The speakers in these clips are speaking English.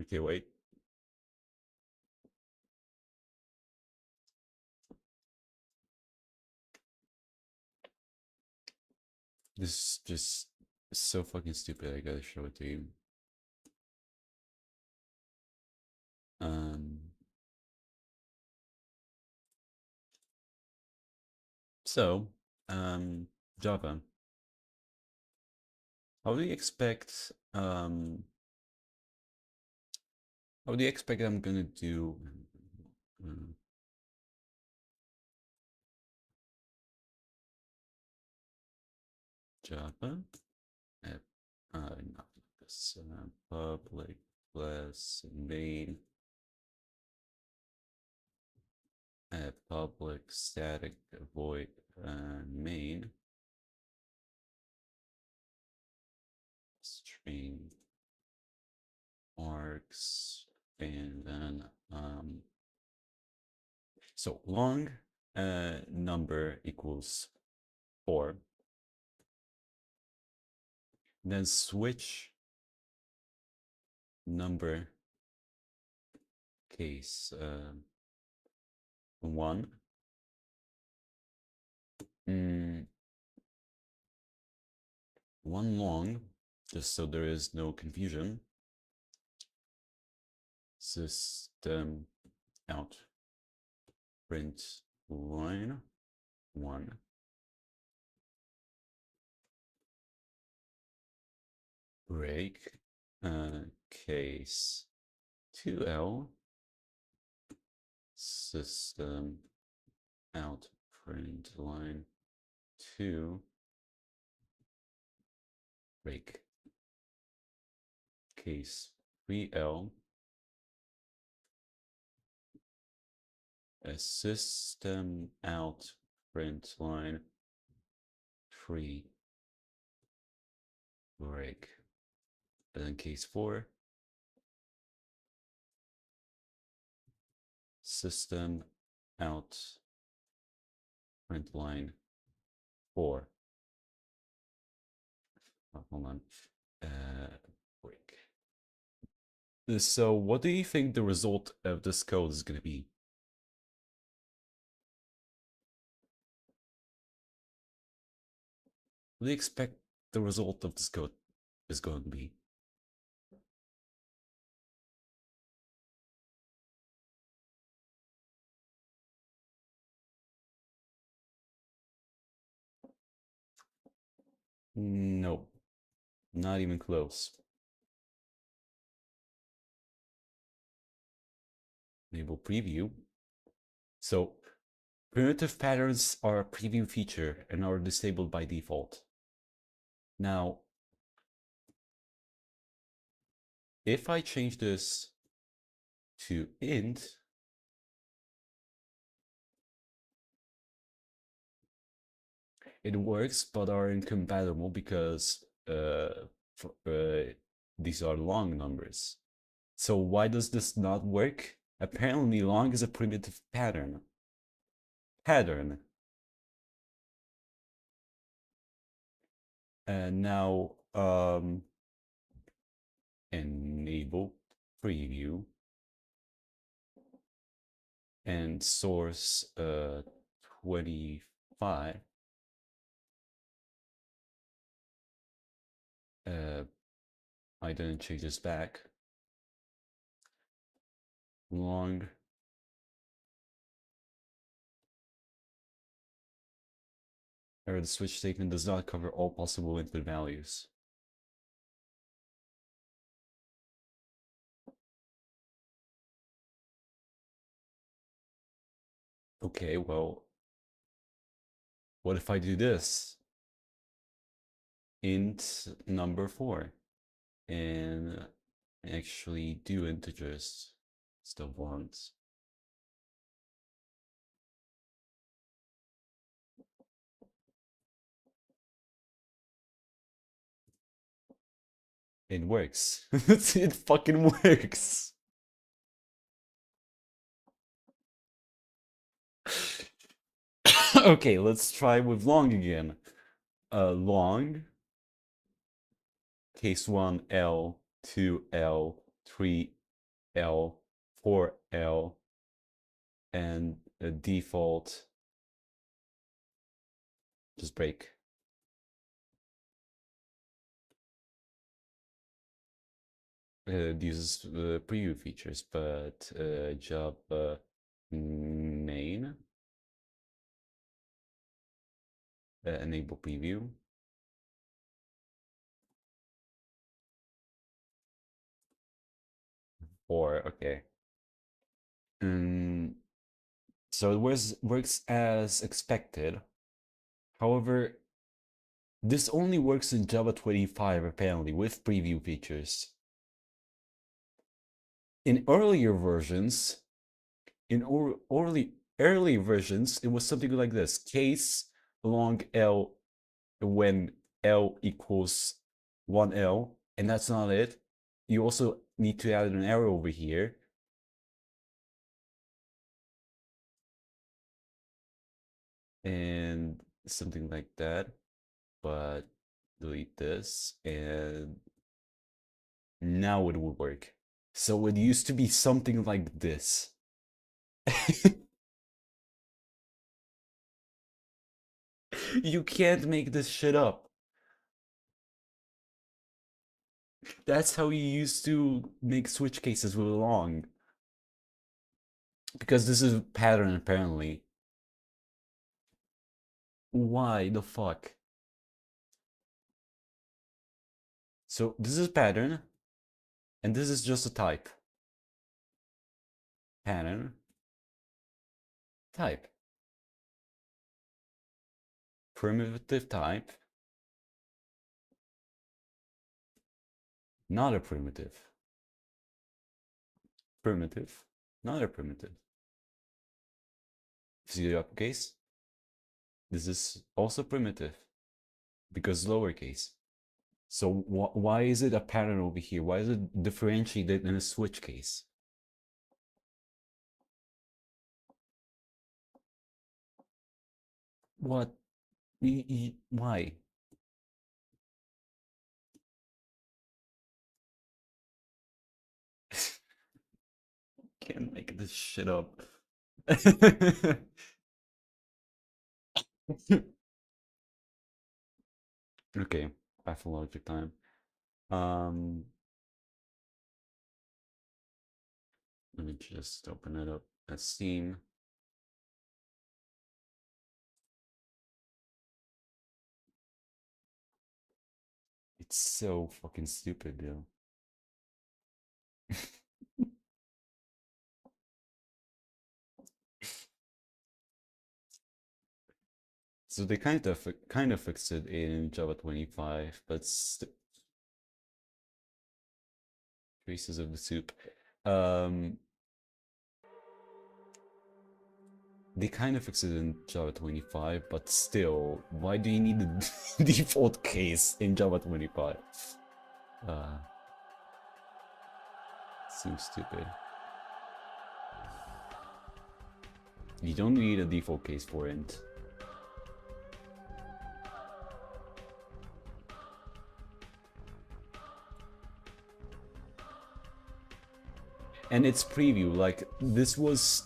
Okay, wait. This is just so fucking stupid. I gotta show it to you. Um, so, Java. How do you expect, how do you expect I'm gonna do uh, Java? Not this, public class main, public static void main string args, and then so long number equals 4, then switch number case 1, one long, just so there is no confusion. System out print line 1, break case 2L, system out print line 2, break case 3L, a system out print line 3, break, and then case 4, system out print line 4. Oh, hold on. Break. So what do you think the result of this code is going to be? What do you expect the result of this code is going to be? No, not even close. Enable preview. So primitive patterns are a preview feature and are disabled by default. Now, if I change this to int, it works, but are incompatible because these are long numbers. So why does this not work? Apparently long is a primitive pattern. And now enable preview and source 25. I didn't change this back. Long or the switch statement does not cover all possible input values. Okay, well, what if I do this? Int number 4 and actually do integers instead of ones. It works. It fucking works. Okay, let's try with long again. Long, case 1, L, 2, L, 3, L for L and a default just break. It uses preview features, but Java main enable preview. Or okay. So it works as expected. However, this only works in Java 25 apparently with preview features. In earlier versions, early versions, it was something like this: case long L when L equals 1L, and that's not it. You also need to add an arrow over here. And something like that. But delete this, and now it would work. So it used to be something like this. You can't make this shit up. That's how you used to make switch cases with long. Because this is a pattern apparently. Why the fuck? So this is pattern, and this is just a type. Pattern, type. Primitive type, not a primitive. Primitive, not a primitive. See the uppercase? This is also primitive because lowercase. So why is it a pattern over here? Why is it differentiated in a switch case? What? Why? Can't make this shit up. Okay, pathologic time. Um, Let me just open it up as Steam. It's so fucking stupid, though. So they kind of fixed it in Java 25, but traces of the soup. Um, they kind of fixed it in Java 25, but still, why do you need the default case in Java 25? So stupid. You don't need a default case for int. And it's preview, like this was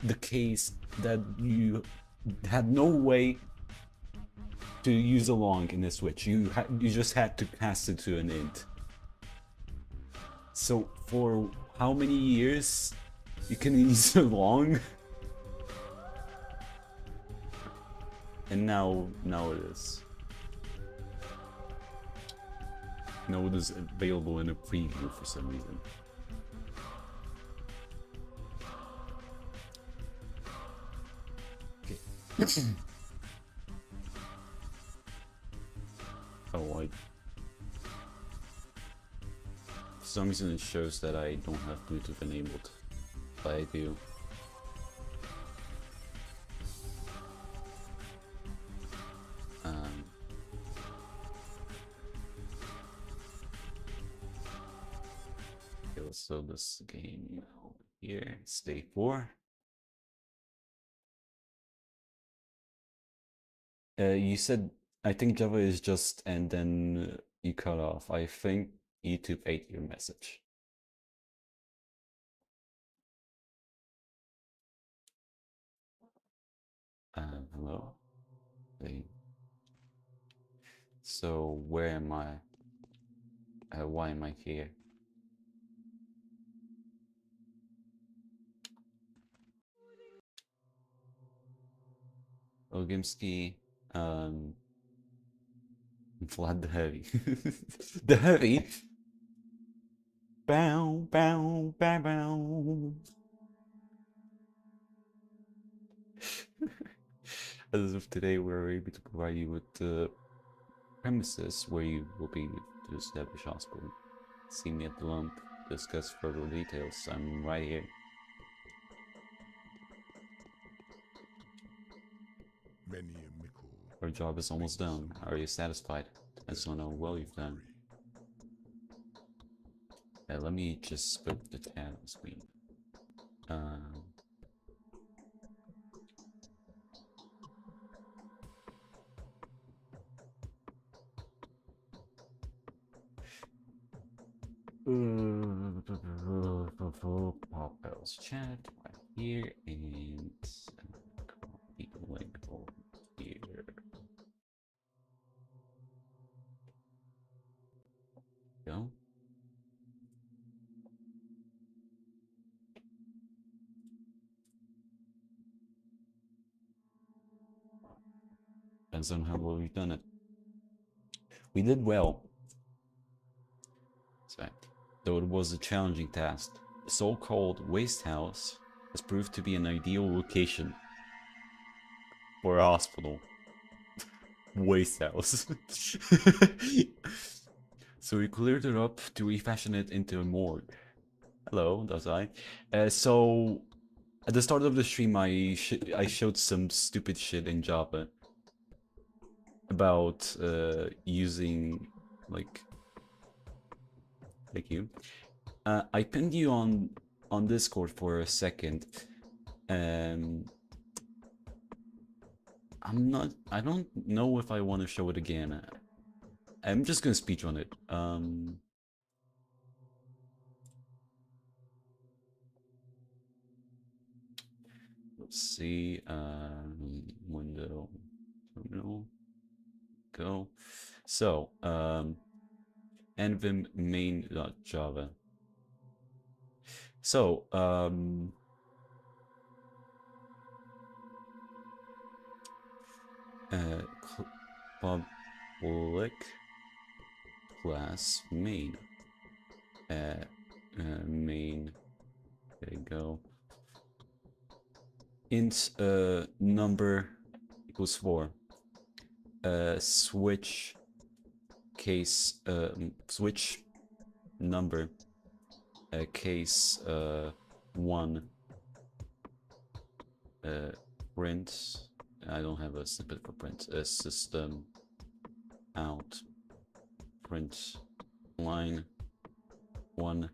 the case that you had no way to use a long in the switch. You just had to pass it to an int. So for how many years you can use a long? And now it is. Now it is available in a preview for some reason. Okay. Oh, for some reason it shows that I don't have Bluetooth enabled, but I do. Okay, let's load this game over here. It's day 4. You said, I think Java is just, and then you cut off. I think YouTube ate your message. Hello? Hey. So, where am I? Why am I here? Ogimski, Vlad the Heavy. The Heavy? Bow, bow, bow, bow. As of today, we're able to provide you with the premises where you will be to establish hospital. See me at the lump, discuss further details. I'm right here. Our job is almost done. Are you satisfied? I just don't know how well you've done. Let me just split the tab on screen. Popels chat right here and copy the link over here. Go. Depends on how well we've done it. We did well. So, though it was a challenging task, the so-called waste house has proved to be an ideal location for a hospital. Waste house. So we cleared it up to refashion it into a morgue. Hello, does I? So at the start of the stream, I showed some stupid shit in Java about using like. Thank you. I pinned you on Discord for a second. I don't know if I want to show it again. I'm just gonna speech on it. Let's see. Window, terminal, go. So, nvim main.java. So, public class main. Main. There you go. Int number equals 4. Switch case switch number case 1 print. I don't have a snippet for print. System out print line 1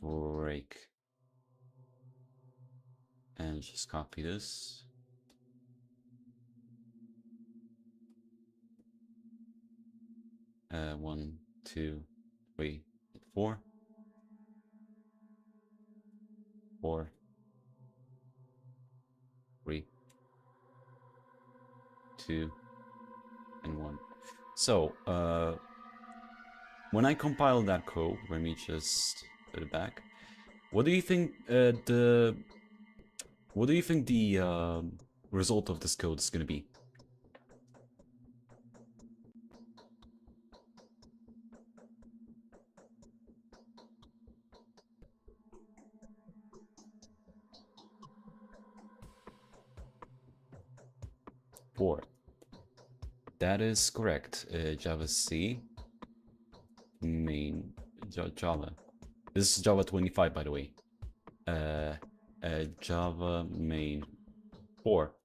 break, and just copy this. One, two, three, 4, 4, 3, 2, and 1. So, when I compile that code, let me just put it back. What do you think the result of this code is going to be? Four. That is correct. Java C main Java. This is Java 25, by the way. Java main 4.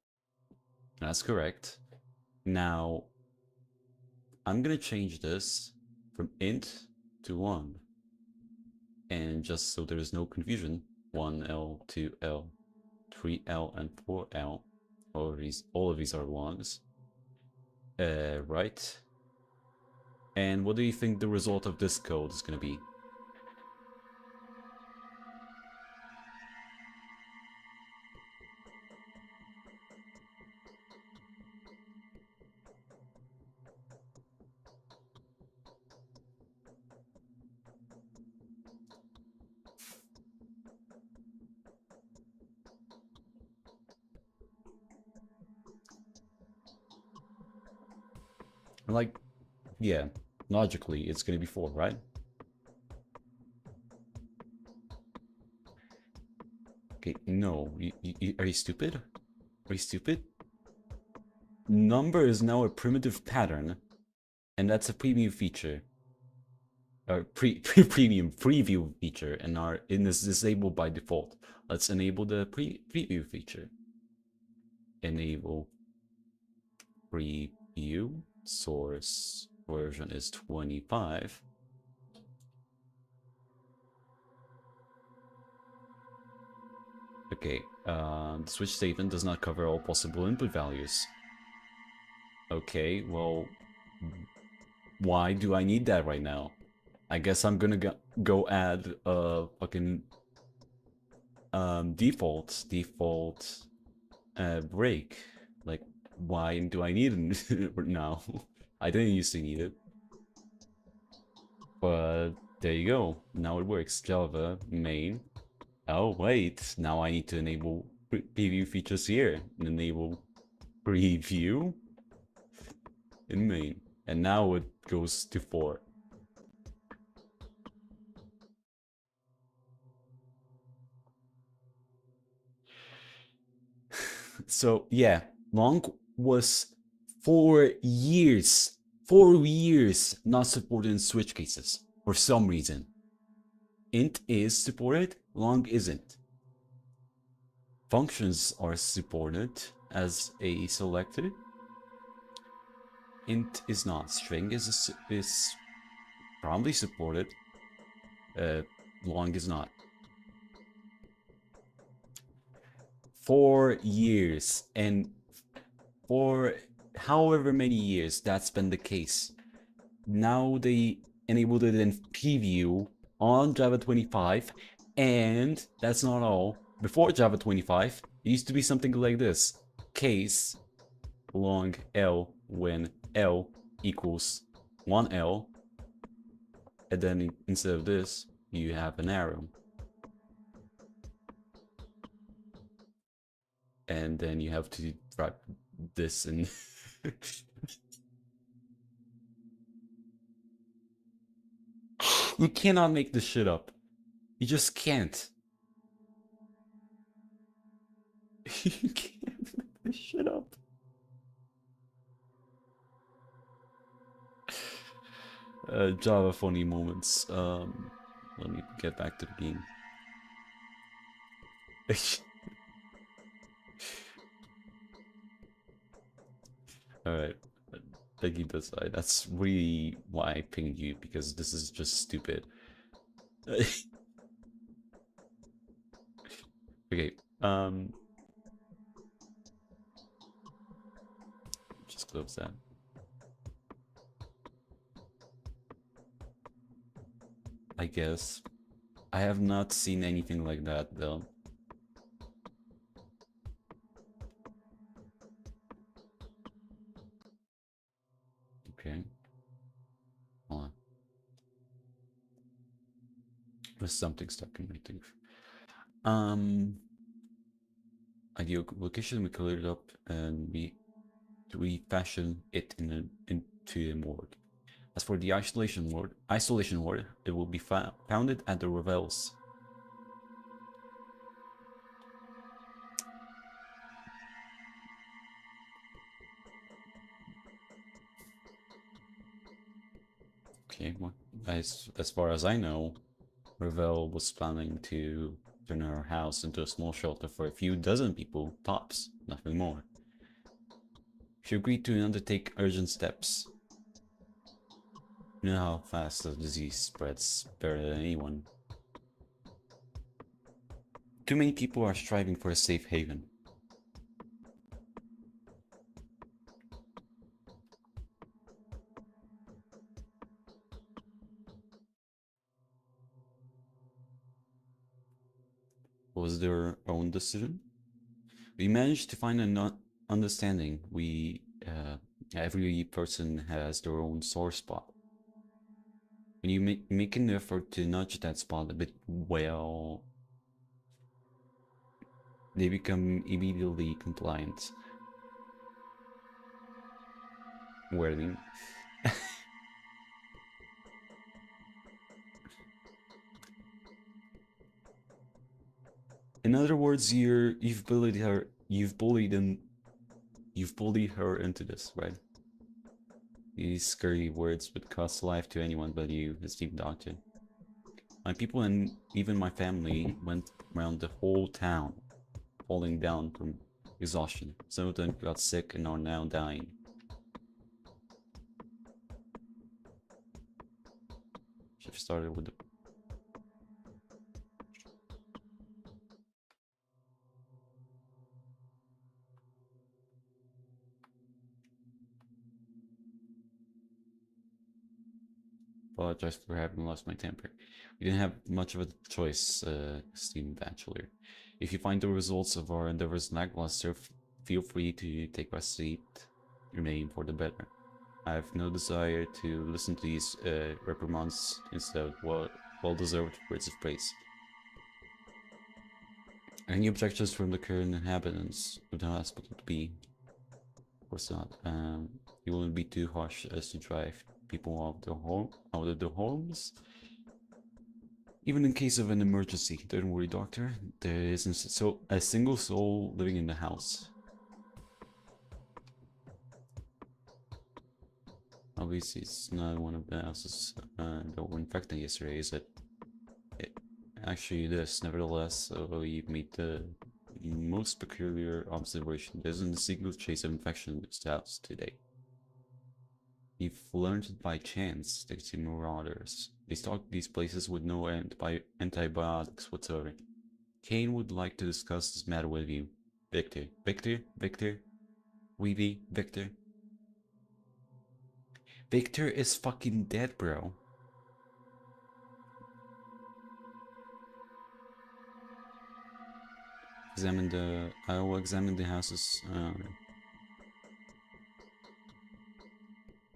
That's correct. Now, I'm gonna change this from int to 1. And just so there is no confusion, 1L, 2L, 3L, and 4L. All of these are longs. Right. And what do you think the result of this code is gonna be? Like, yeah, logically, it's gonna be 4, right? Okay, no. Are you stupid? Are you stupid? Number is now a primitive pattern, and that's a preview feature. Or premium preview feature, and is disabled by default. Let's enable the preview feature. Enable preview. Source version is 25. Okay, the switch statement does not cover all possible input values. Okay, well, why do I need that right now? I guess I'm gonna go add a fucking default break. Like, why do I need it now? I didn't used to need it, but there you go. Now it works. Java main. Oh wait, now I need to enable preview features here. Enable preview in main, and now it goes to 4. So yeah, long was 4 years, 4 years not supported in switch cases for some reason. Int is supported, long isn't. Functions are supported as a selector. Int is not. String is probably supported. Long is not. 4 years, and for however many years that's been the case. Now they enabled it in preview on Java 25, and that's not all. Before Java 25, it used to be something like this. Case long L when L equals 1L, and then instead of this, you have an arrow. And then you have to write this in. You cannot make this shit up. You just can't. You can't make this shit up. Java funny moments. Let me get back to the game. Alright. Thank you, Desai. That's really why I pinged you, because this is just stupid. Okay, just close that. I guess. I have not seen anything like that, though. Okay. Hold on. There's something stuck in my tooth. Ideal location, we cleared it up, and we refashion it into a word. As for the isolation word, it will be founded at the revels. Okay, well, as far as I know, Revel was planning to turn her house into a small shelter for a few dozen people, tops, nothing more. She agreed to undertake urgent steps. You know how fast the disease spreads better than anyone. Too many people are striving for a safe haven. Was their own decision? We managed to find an understanding. Every person has their own sore spot. When you make an effort to nudge that spot a bit, well, they become immediately compliant. wording. In other words, you've bullied her. You've bullied her into this, right? These scary words would cost life to anyone but you, esteemed doctor. My people and even my family went around the whole town, falling down from exhaustion. Some of them got sick and are now dying. Should have started with the... Apologize for having lost my temper. We didn't have much of a choice, esteemed bachelor. If you find the results of our endeavors lackluster, feel free to take a seat. Your name for the better. I have no desire to listen to these reprimands instead of well-deserved words of praise. Any objections from the current inhabitants of the hospital to be? Of course not. You wouldn't be too harsh as to drive people out of their homes. Even in case of an emergency, don't worry, doctor. There isn't a single soul living in the house. Obviously, it's not one of the houses that were infected yesterday, is it? Actually, it is. Nevertheless, you've made the most peculiar observation. There isn't a single trace of infection in this house today. You've learned it by chance, the two marauders. They stalked these places with no antibiotics whatsoever. Kane would like to discuss this matter with you. Victor. Victor? Victor? Weevy? Victor? Victor is fucking dead, bro. I will examine the houses,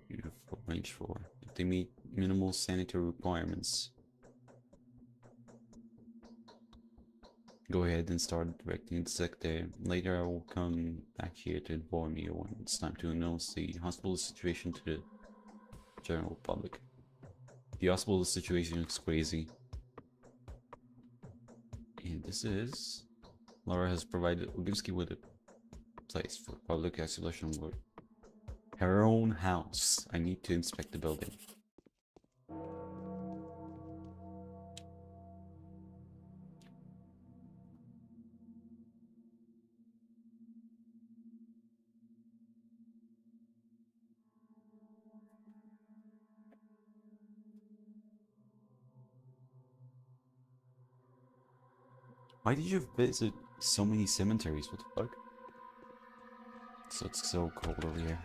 beautiful range 4. If they meet minimal sanitary requirements, go ahead and start directing the sector. Later I will come back here to inform you when it's time to announce the hospital situation to the general public. The hospital situation is crazy. And this is... Laura has provided Oginski with a place for public isolation work. Her own house. I need to inspect the building. Why did you visit so many cemeteries? What the fuck? So it's so cold over here.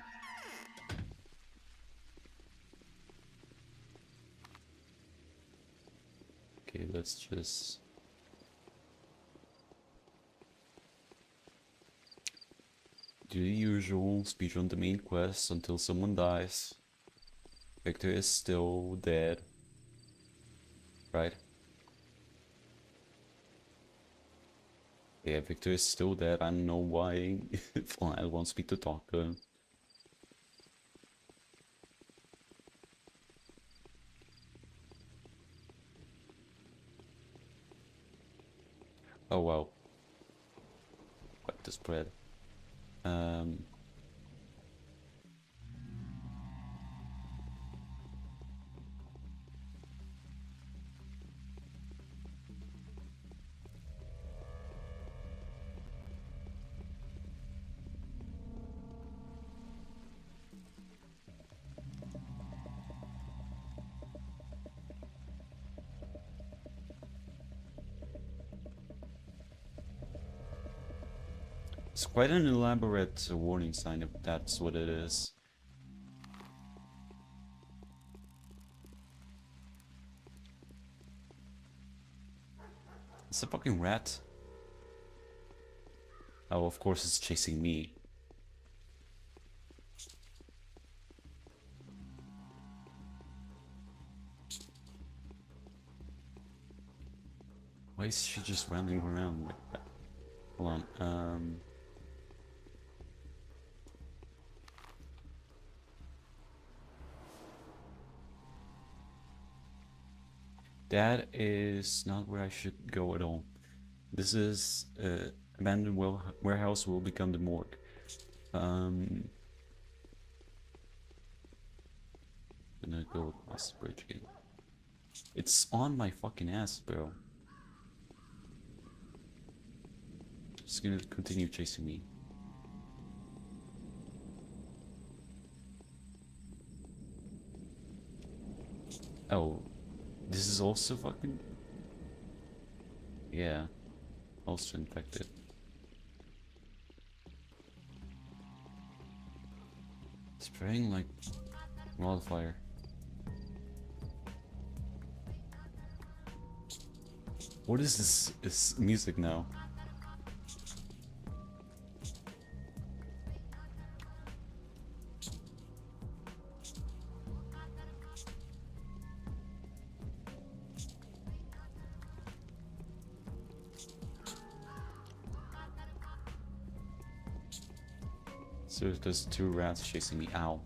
Okay, let's just... do the usual, speedrun the main quest until someone dies. Victor is still dead. Right? Yeah, Victor is still dead. I don't know why Vlad wants me to talk to him. Oh wow. Quite the spread. It's quite an elaborate warning sign if that's what it is. It's a fucking rat. Oh, of course it's chasing me. Why is she just running around like that? Hold on, That is not where I should go at all. This is abandoned warehouse will become the morgue. Gonna go across the bridge again. It's on my fucking ass, bro. It's gonna continue chasing me. Oh, this is also fucking... Yeah, also infected. Spraying like wildfire. What is this music now? So there's two rats chasing me. Ow.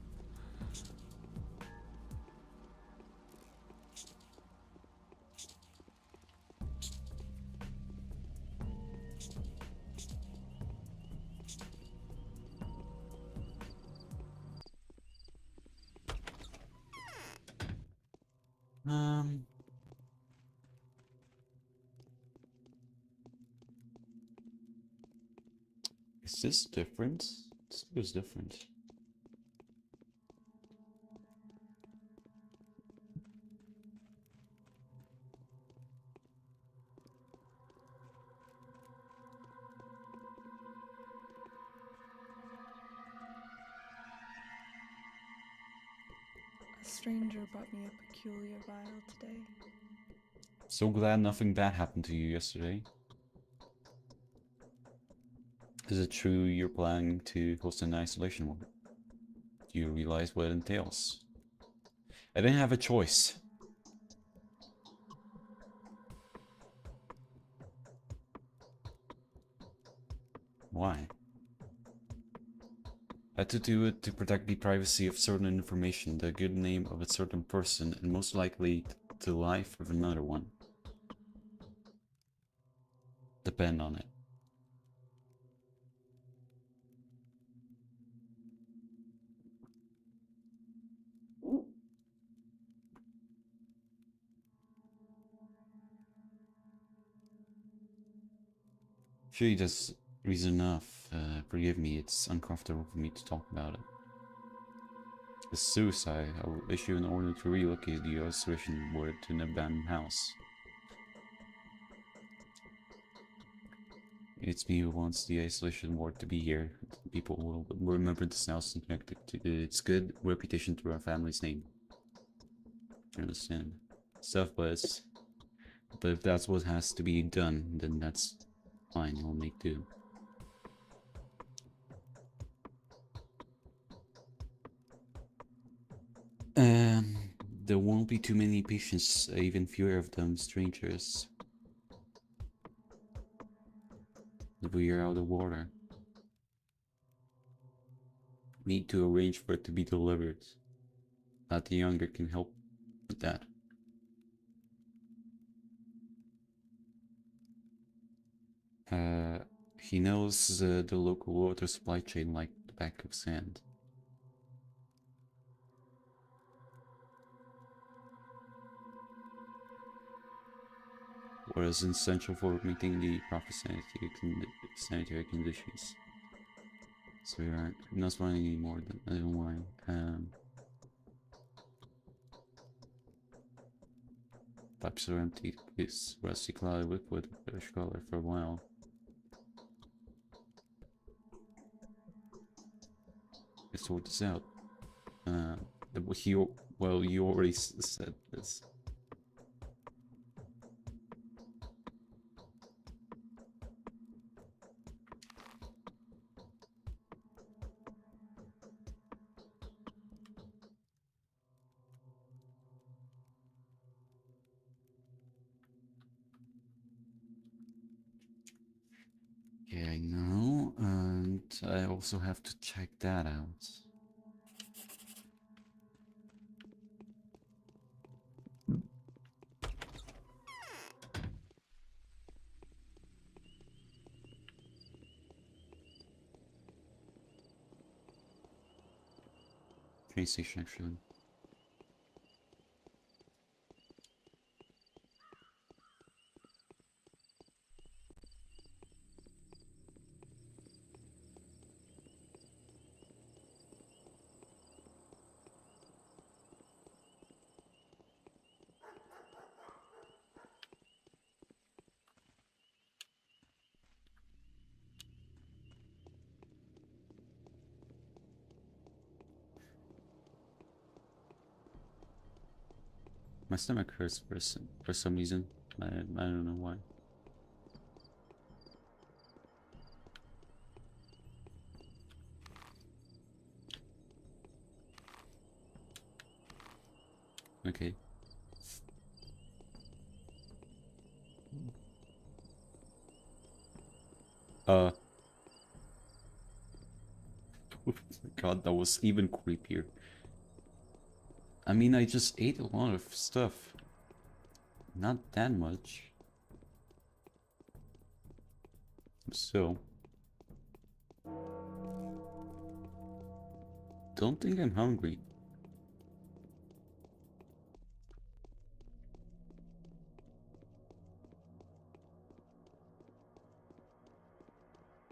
Is this different? This feels different. A stranger brought me a peculiar vial today. So glad nothing bad happened to you yesterday. Is it true you're planning to host an isolation ward? Do you realize what it entails? I didn't have a choice. Why? I had to do it to protect the privacy of certain information, the good name of a certain person, and most likely the life of another one. Depend on it. Sure, that's reason enough. Forgive me, it's uncomfortable for me to talk about it. It's suicide. I will issue an order to relocate the isolation ward to an abandoned house. It's me who wants the isolation ward to be here. People will remember this house and connect it to its good reputation through our family's name. I understand. Stuff, but if that's what has to be done, then that's fine. I'll make do. There won't be too many patients, even fewer of them strangers. We are out of water. Need to arrange for it to be delivered. That the younger can help with that. He knows the local water supply chain like the back of his hand. What is essential for meeting the proper sanitary conditions. So we aren't not spawning anymore. I don't know why. Pipes are empty. This rusty cloudy liquid reddish color for a while. Let's sort this out. Well, you already said this. Yeah, I know, and I also have to check that out. train station actually. My stomach hurts for some reason. I don't know why. Okay. Oh my god, that was even creepier. I mean, I just ate a lot of stuff. Not that much. So, don't think I'm hungry.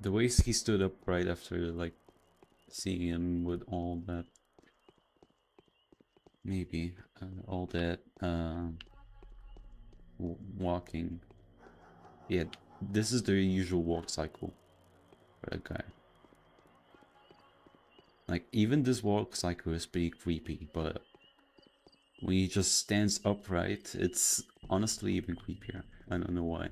The way he stood up right after, like, seeing him with all that, maybe, all that, walking. Yeah, this is the usual walk cycle for that guy. Like, even this walk cycle is pretty creepy, but when he just stands upright, it's honestly even creepier. I don't know why.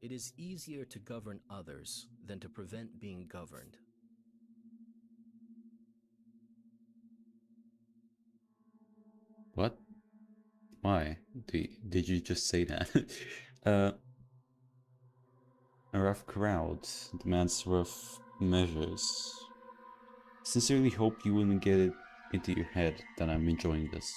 It is easier to govern others than to prevent being governed. What? Why? Did you just say that? A rough crowd demands rough measures. Sincerely hope you wouldn't get it into your head that I'm enjoying this.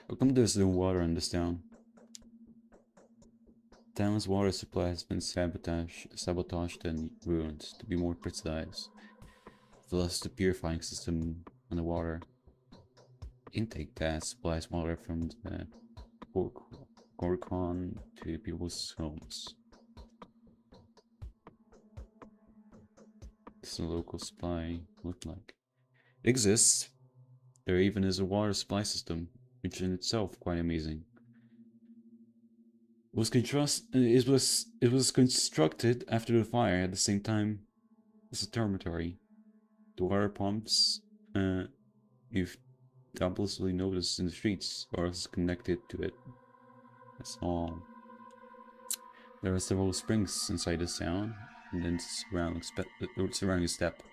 How come there's no water in this town? Town's water supply has been sabotaged and ruined, to be more precise. Thus, the purifying system on the water intake tank supplies water from the Gorkon to people's homes. This is a local supply look like. It exists. There even is a water supply system, which in itself quite amazing. It was constructed after the fire at the same time as a dormitory. The water pumps you've doubtlessly noticed in the streets are also connected to it. That's all. There are several springs inside this town, and then surrounding step.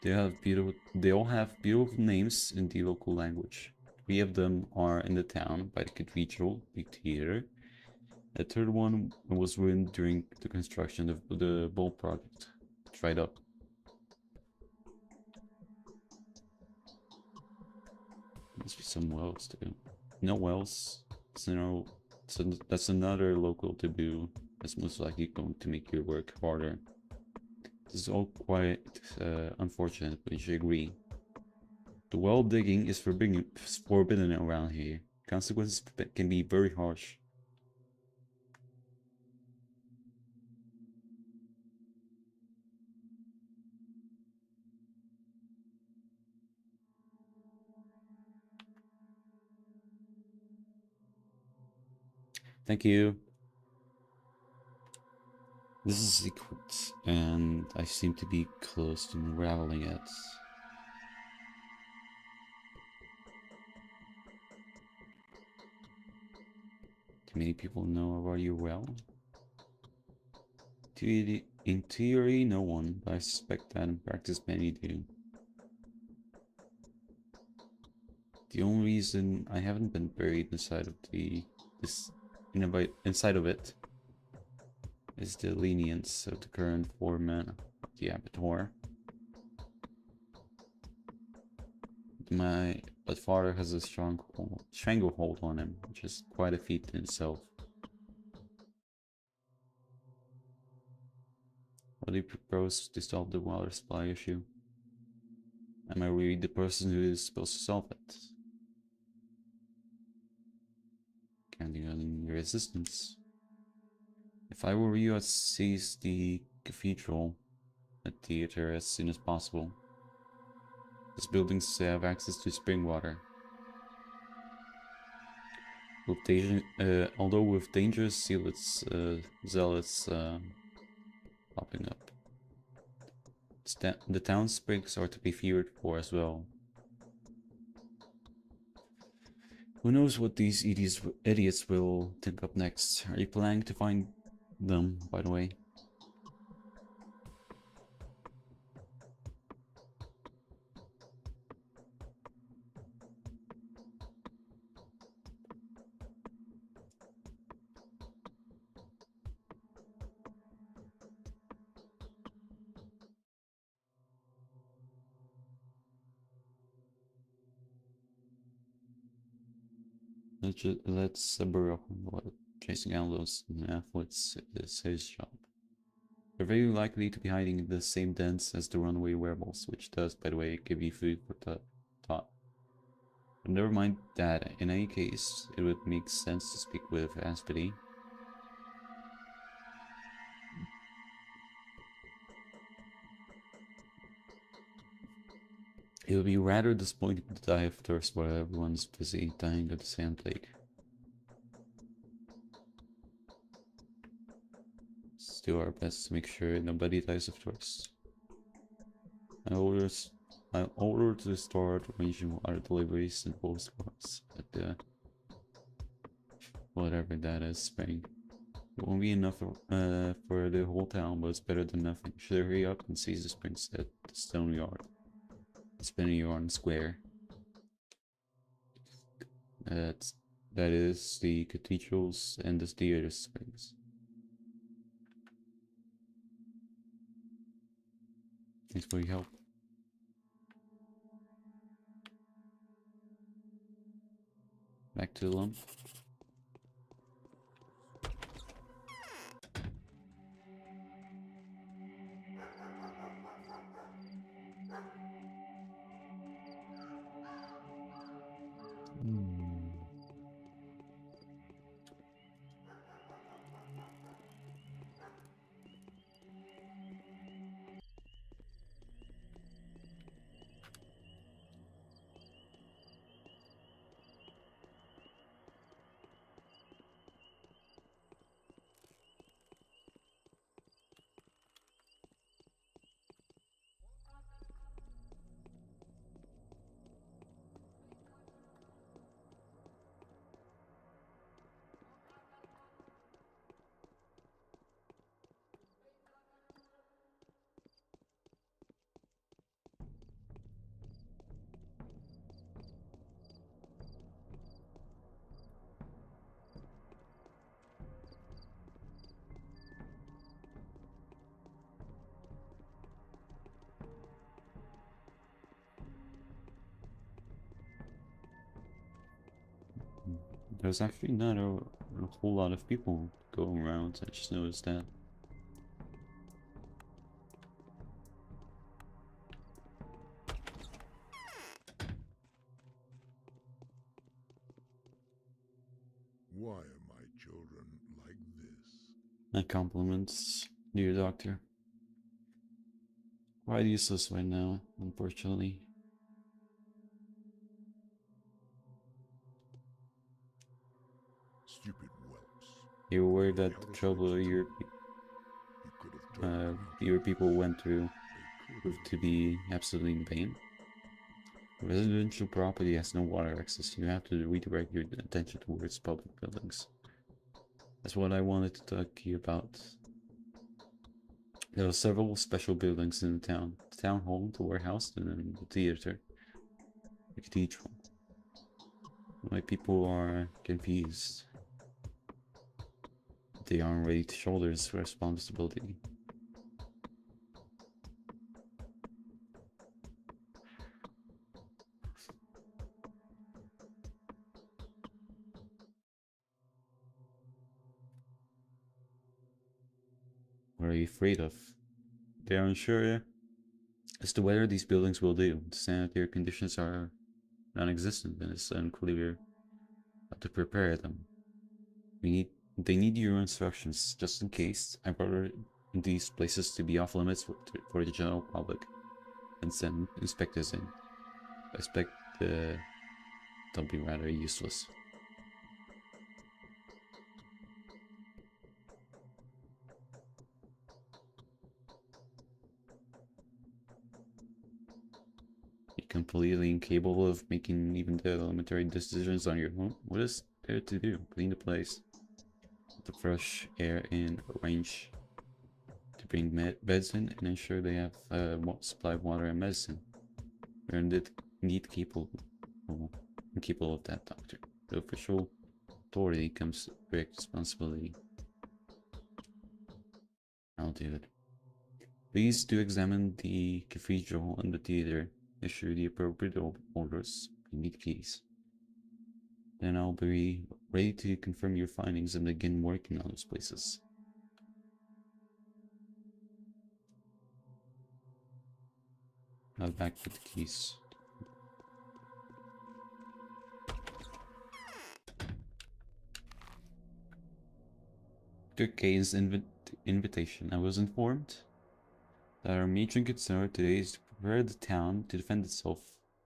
They all have beautiful names in the local language. 3 of them are in the town by the cathedral, big theater. The third one was ruined during the construction of the bowl project. Dried up. Must be some wells too. No wells. So that's another local taboo. That's most likely going to make your work harder. This is all quite unfortunate, but you should agree. The well digging is forbidden around here. Consequences can be very harsh. Thank you. This is a secret, and I seem to be close to unraveling it. Do many people know about your well? In theory, no one, but I suspect that in practice many do. The only reason I haven't been buried inside of inside of it is the lenience of the current foreman of the abattoir. But father has a stranglehold on him, which is quite a feat in itself. How do you propose to solve the water supply issue? Am I really the person who is supposed to solve it? Counting on your assistance. If I were you, I'd seize the cathedral at theater as soon as possible. These buildings have access to spring water. Although with dangerous zealots popping up. The town springs are to be feared for as well. Who knows what these idiots will think up next? Are you planning to find them, by the way? Let's burrow. Chasing outlaws and athletes is his job. They're very likely to be hiding in the same dens as the runaway werewolves, which does, by the way, give you food for thought. But never mind that. In any case, it would make sense to speak with Aspity. It would be rather disappointing to die of thirst while everyone's busy dying of the sand plague. Let's do our best to make sure nobody dies of thirst. I order to start arranging water deliveries and postcards at the whatever that is spring. It won't be enough for the whole town, but it's better than nothing. Should hurry up and seize the springs at the stone yard. Spinning Yarn Square. That is the cathedrals and the theater springs. Thanks for your help. Back to the lump. There's actually not a whole lot of people going around. I just noticed that. Why are my children like this? My compliments, dear doctor. Quite useless right now, unfortunately. Stupid whelps. You're aware that Tell the us trouble what to your do. You could have told me. your people went through They proved could to be absolutely in vain. Residential property has no water access. You have to redirect your attention towards public buildings. That's what I wanted to talk to you about. There are several special buildings in the town. The town hall, the warehouse, and then the theater. The cathedral. My people are confused. They aren't ready to shoulder this responsibility. What are you afraid of? They are unsure as to whether these buildings will do. The sanitary conditions are non-existent and it's unclear how to prepare them. They need your instructions, just in case. I brought these places to be off limits for the general public and send inspectors in. I expect they'll be rather useless. You're completely incapable of making even the elementary decisions on your own. What is there to do? Clean the place, get the fresh air in, arrange to bring beds in, and ensure they have supply of water and medicine. We're indeed capable of that, Doctor. The official authority comes direct responsibility. I'll do it. Please do examine the cathedral and the theater. Issue the appropriate orders. You need keys. Then I'll be ready to confirm your findings and begin working on those places. Now back with the keys. Dr. K's invitation. I was informed that our major concern today is to prepare the town to defend itself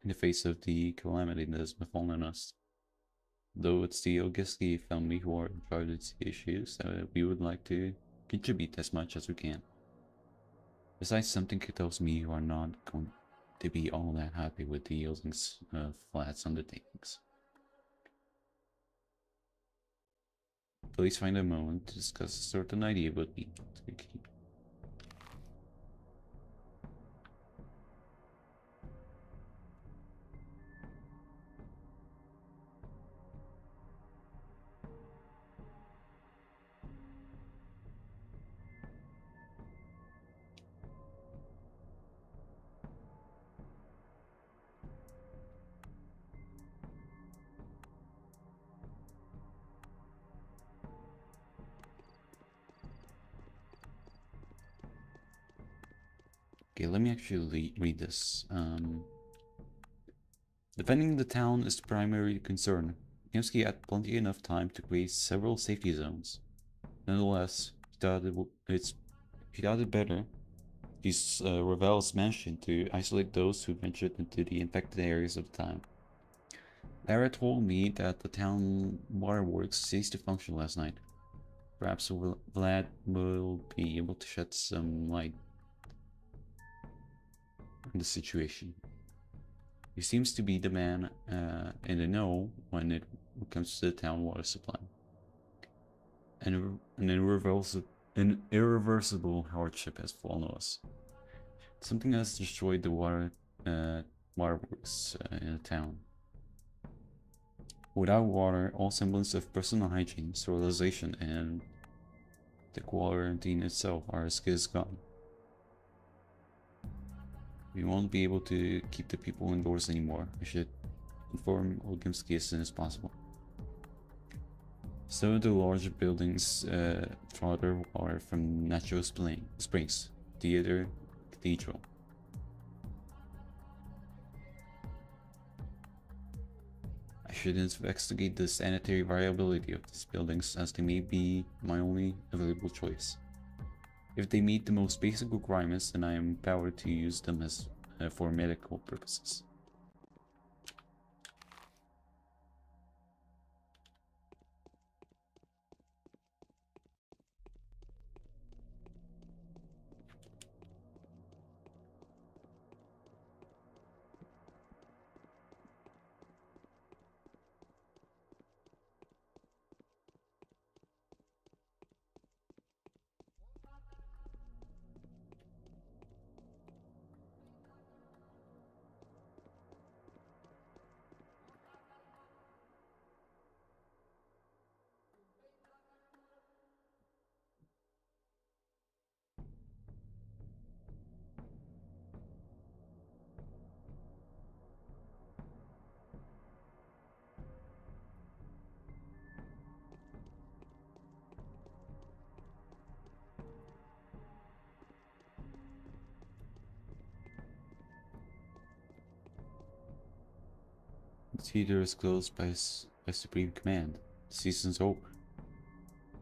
in the face of the calamity that has befallen us. Though it's the Augusti family who are in charge of the issues, we would like to contribute as much as we can. Besides, something tells me you are not going to be all that happy with the yielding flats undertakings. Please find a moment to discuss a certain idea with me. Okay, let me actually read this. Defending the town is the primary concern. Kimsky had plenty enough time to create several safety zones. Nonetheless, he thought it better use Ravel's mansion to isolate those who ventured into the infected areas of the town. Lara told me that the town waterworks ceased to function last night. Perhaps Vlad will be able to shed some light on the situation. He seems to be the man in the know when it comes to the town water supply. An irreversible hardship has fallen us. Something has destroyed the waterworks in the town. Without water, all semblance of personal hygiene, sterilization, and the quarantine itself are as good as gone. We won't be able to keep the people indoors anymore. I should inform Olgimsky as soon as possible. So the larger buildings draw their water from natural springs, theater, cathedral. I should investigate the sanitary viability of these buildings, as they may be my only available choice. If they meet the most basic requirements, then I am empowered to use them as for medical purposes. The theater is closed by supreme command. The season's over.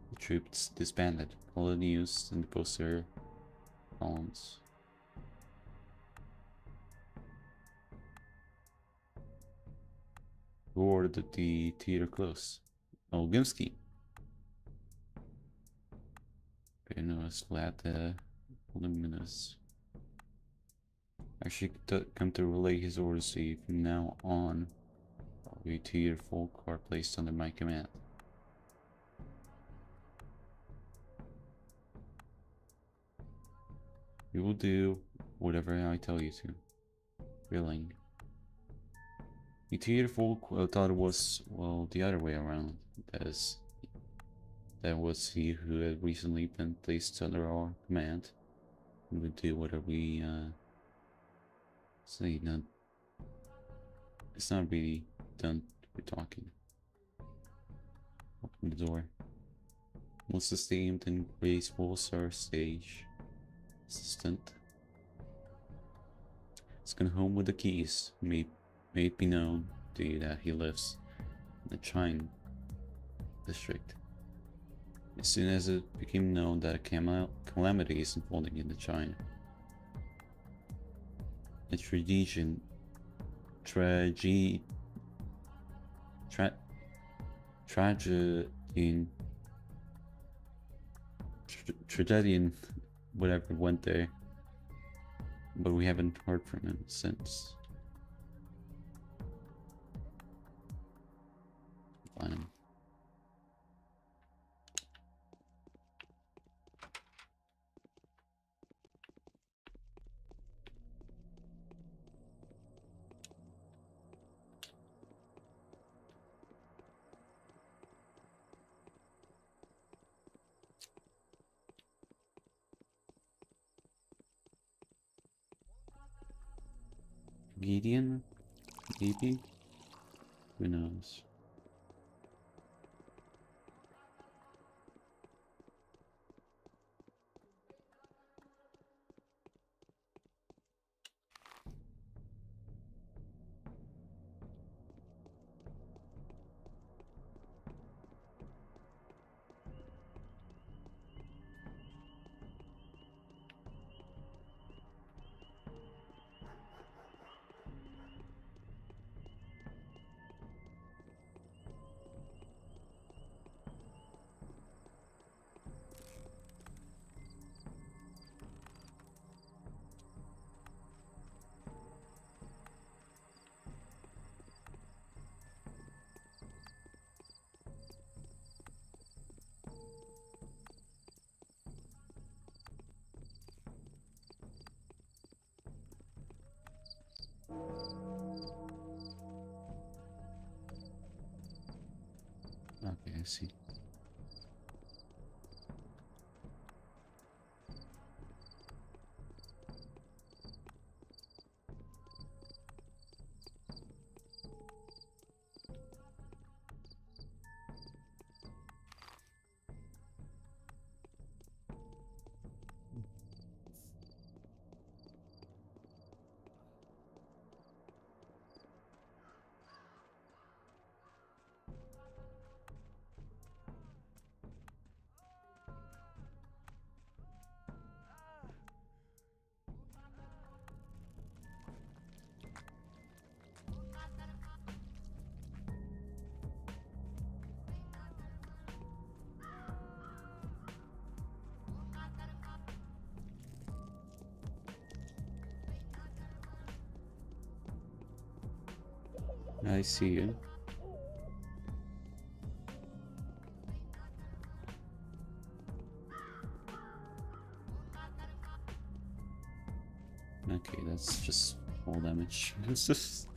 The troops disbanded. All the news in the poster columns. Who ordered the theater close? Olgimsky. Benos glad Luminous. Actually come to relay his orders to you. From now on, your theater folk are placed under my command. You will do whatever I tell you to. Willing. The theater folk thought it was, well, the other way around. That was he who had recently been placed under our command. And would do whatever we say. It's not really done with talking. Open the door. Most esteemed and graceful Sir Stage Assistant has gone home with the keys. May it be known to you that he lives in the Chine district. As soon as it became known that a calamity is unfolding in the Chine, a tragedian whatever went there, but we haven't heard from him since. Find him. Gideon? Maybe? Who knows? Okay, I see. I see you. Okay, that's just full damage. It's just...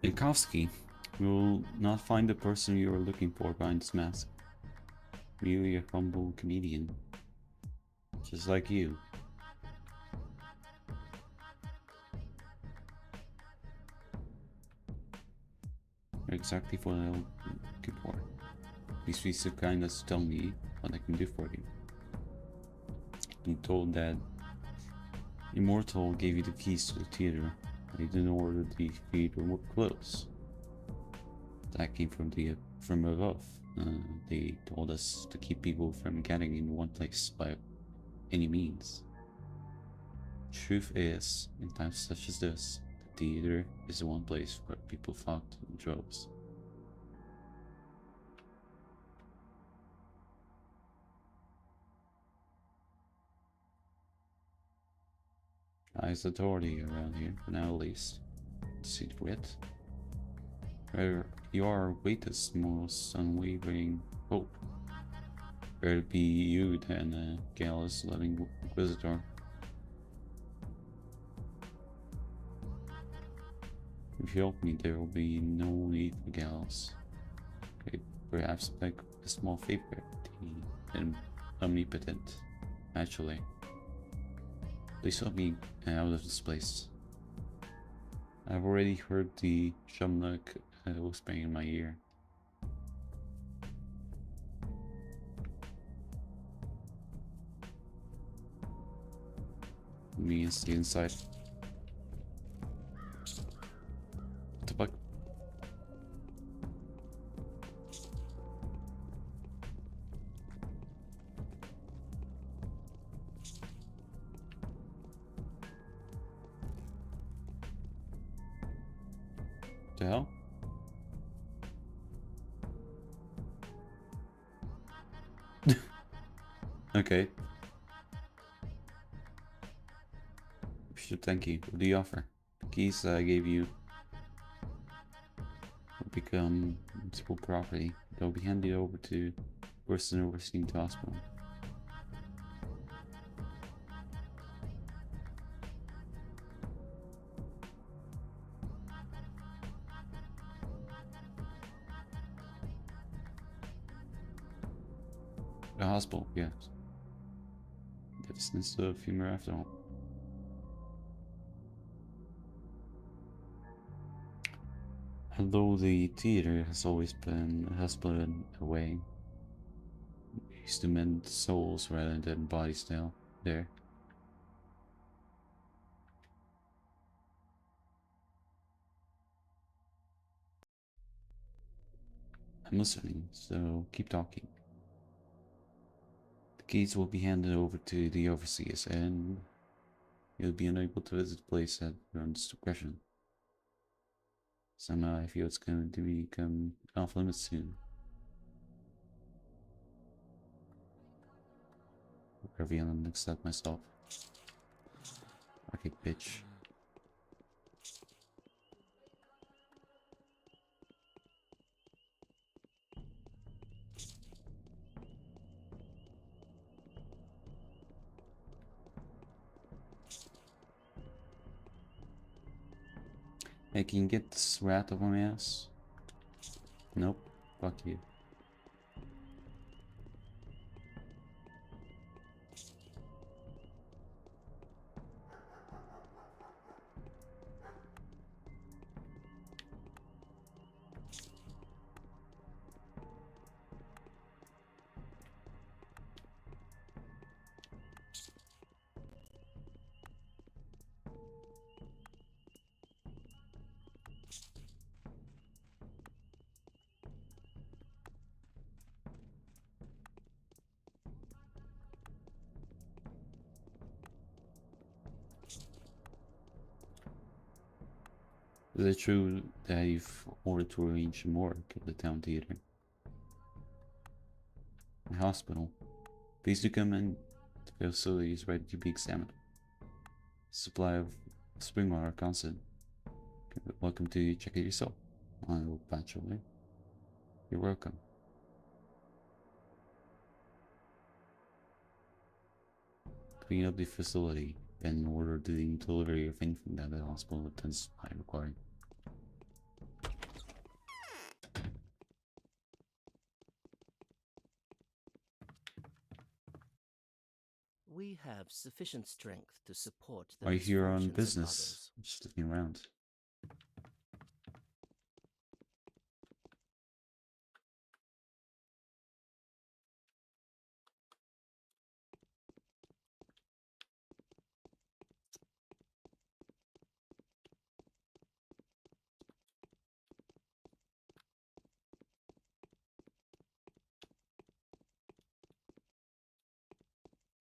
Yakovsky, you will not find the person you are looking for behind this mask. Merely a humble comedian. Just like you. You're exactly what I'm looking for. Please be so kind as to tell me what I can do for you. I'm told that Immortal gave you the keys to the theater, and you didn't order the theater more close. That came from above. They told us to keep people from getting in one place by any means. Truth is, in times such as this, the theater is the one place where people flock in droves. Highest authority around here, for now at least. Secret. Where you are greatest, most unwavering hope. Better be you than a gallus loving inquisitor. If you help me, there will be no need for gallus. Okay, perhaps beg a small favor, the omnipotent. Actually, please help me out of this place. I've already heard the Shamnuk whispering in my ear. Me and the inside. What the fuck? The hell? Okay. Sure, thank you. What do you offer? The keys I gave you will become municipal property. They'll be handed over to the person overseeing the hospital. The hospital, yes. The distance of humor after all. Although the theater has always been a hospital away, we used to mend souls rather than bodies now. There. I'm listening, so keep talking. The keys will be handed over to the overseers, and you'll be unable to visit the place at your own discretion. Somehow I feel it's going to become off limits soon. Whatever, on the next step myself. Okay, bitch. Hey, can you get this rat off my ass? Nope. Fuck you. Is it true that you've ordered to arrange a morgue at the town theater? A hospital. Please do come in. The facility is ready to be examined. Supply of spring water constant. Welcome to check it yourself. I will patch away. You're welcome. Clean up the facility and order the delivery of anything that the hospital attendants might require. we have sufficient strength to support the Are you here on misfortunes of business? others. Just looking around.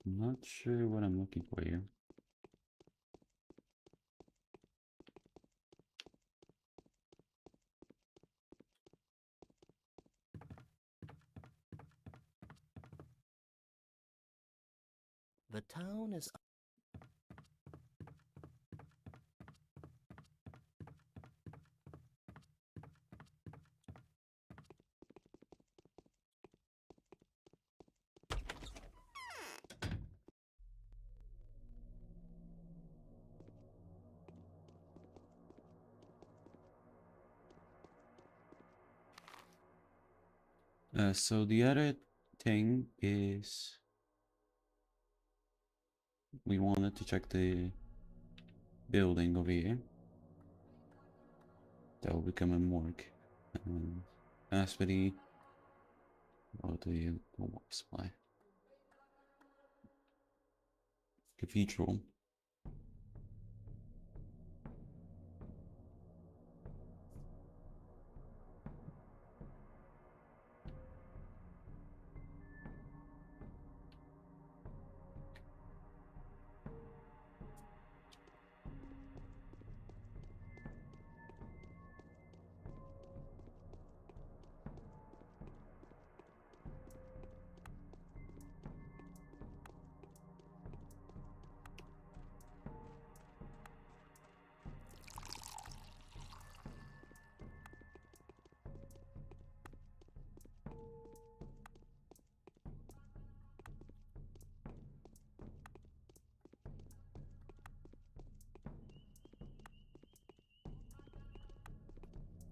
I'm not sure what I'm looking for here. The town is So the other thing is we wanted to check the building over here. That will become a morgue. Hospital. Or the water supply. Cathedral.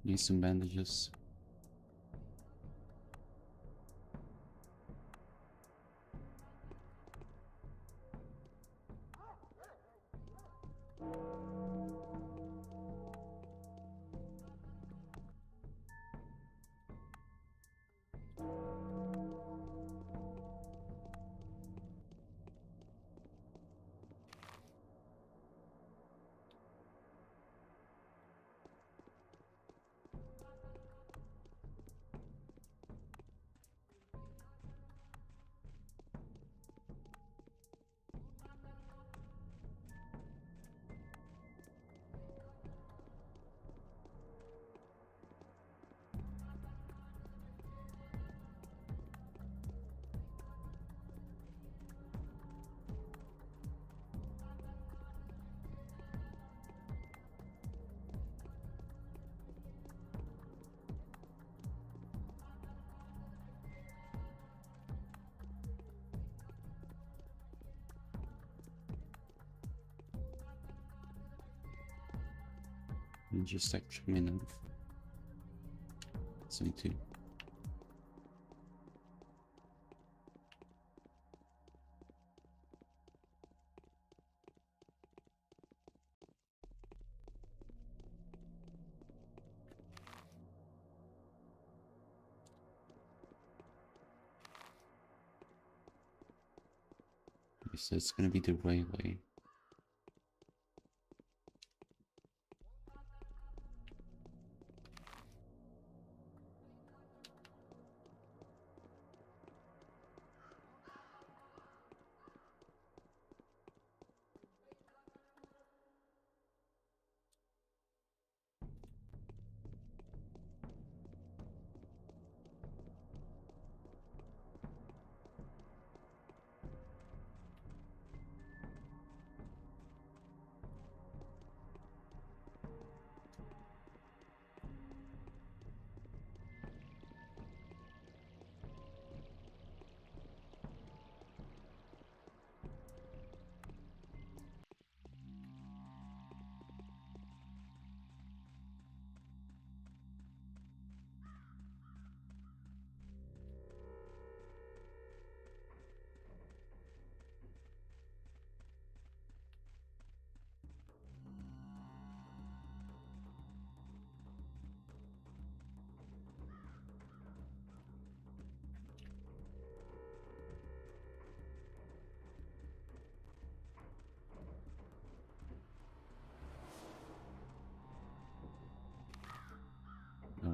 Need some bandages. And just extra minute. 72. So it's gonna be the railway.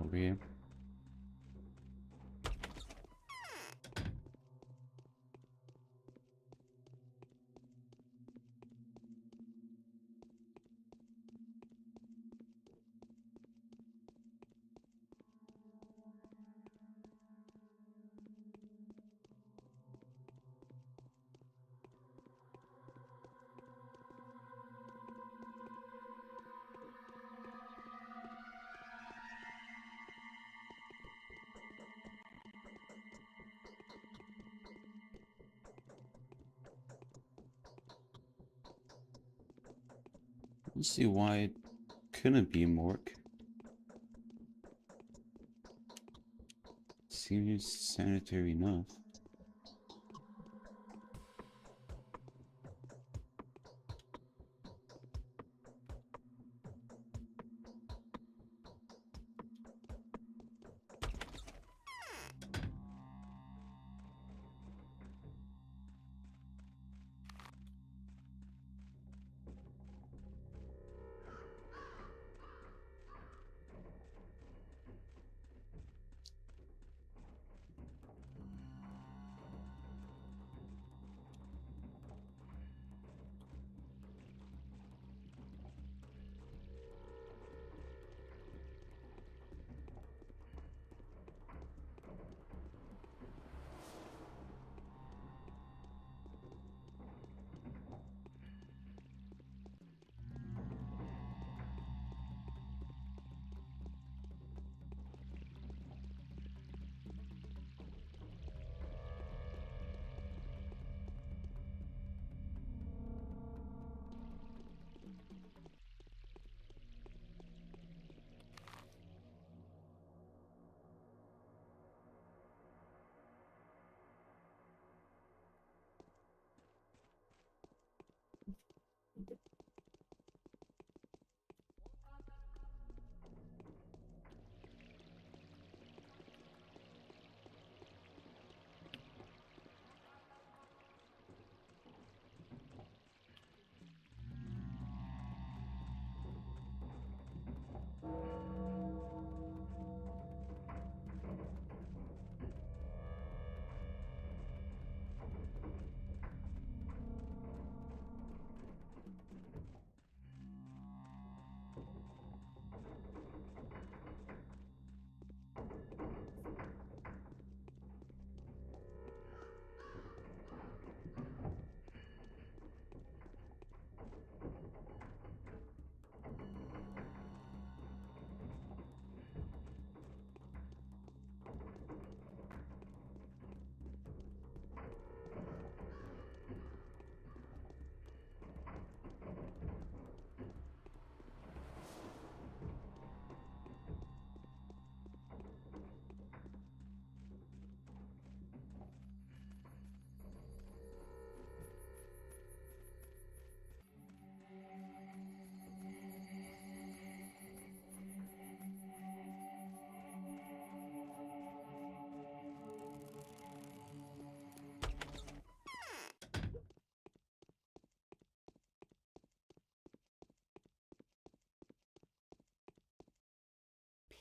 over here. Let's see why it couldn't be a morgue. Seems sanitary enough.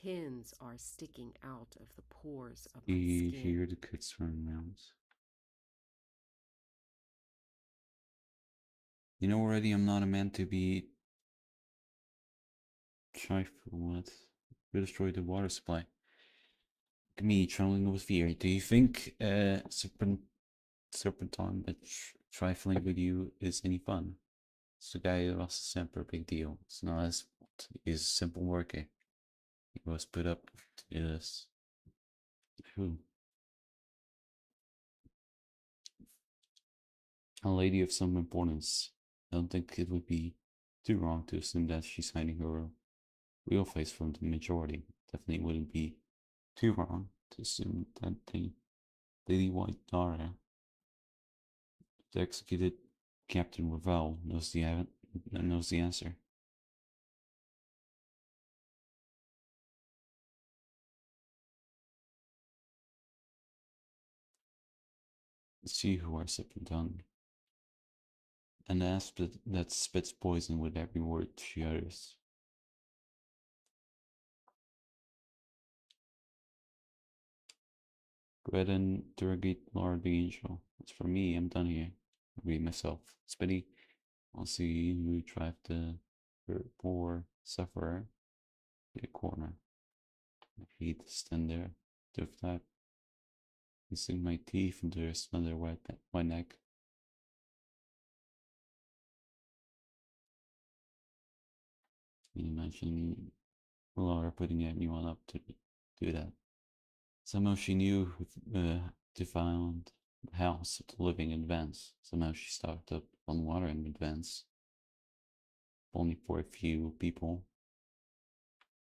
Pins are sticking out of the pores of my You skin. hear the kids running around. You know already I'm not a man to be trifle with. We destroyed the water supply. Look at me trembling with fear. Do you think Serpenton that trifling with you is any fun? It's the guy who lost his temper, big deal. It's not his fault. He's a simple worker. He was put up to do this. Who? A lady of some importance. I don't think it would be too wrong to assume that she's hiding her real face from the majority. Definitely wouldn't be too wrong to assume that the Lady White Dara, the executed Captain Ravel, knows the answer. Let's see who are sipping done. An asp that spits poison with every word she utters. Go ahead and interrogate Lord the Angel. As for me, I'm done here. I'll read myself. Spinny, I'll see you drive the poor sufferer to the corner. I hate to stand there, tough type. I sink my teeth into her slender white neck. Can you imagine Laura putting anyone up to do that? Somehow she knew to find the house of the living in advance. Somehow she stocked up on water in advance. Only for a few people.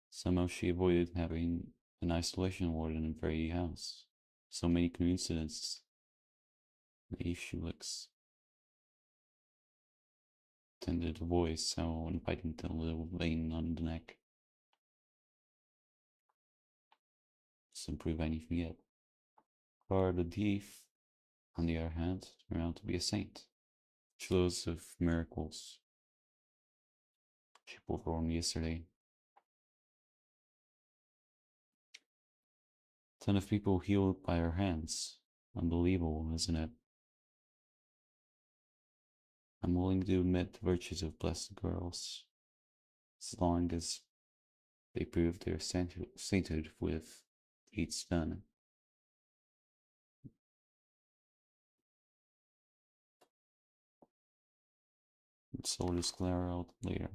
Somehow she avoided having an isolation ward in a very house. So many coincidences. Naive she looks. Tended voice, so inviting the little vein on the neck. Doesn't prove anything yet. Clara the thief, on the other hand, turned out to be a saint. Shows of miracles. She performed yesterday. A ton of people healed by her hands. Unbelievable, isn't it? I'm willing to admit the virtues of blessed girls, as long as they prove their sainthood with deeds done. And sort this Clara out later.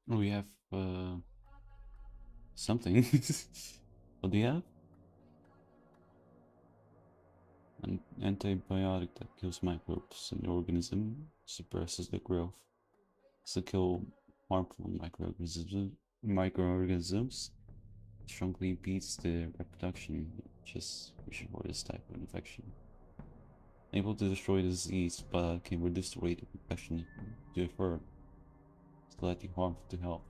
We have something. What do you have? An antibiotic that kills microbes in the organism, suppresses the growth. To kill harmful microorganisms, strongly impedes the reproduction, which is crucial for this type of infection. Able to destroy the disease, but can reduce the rate of infection to a third, slightly harmful to health.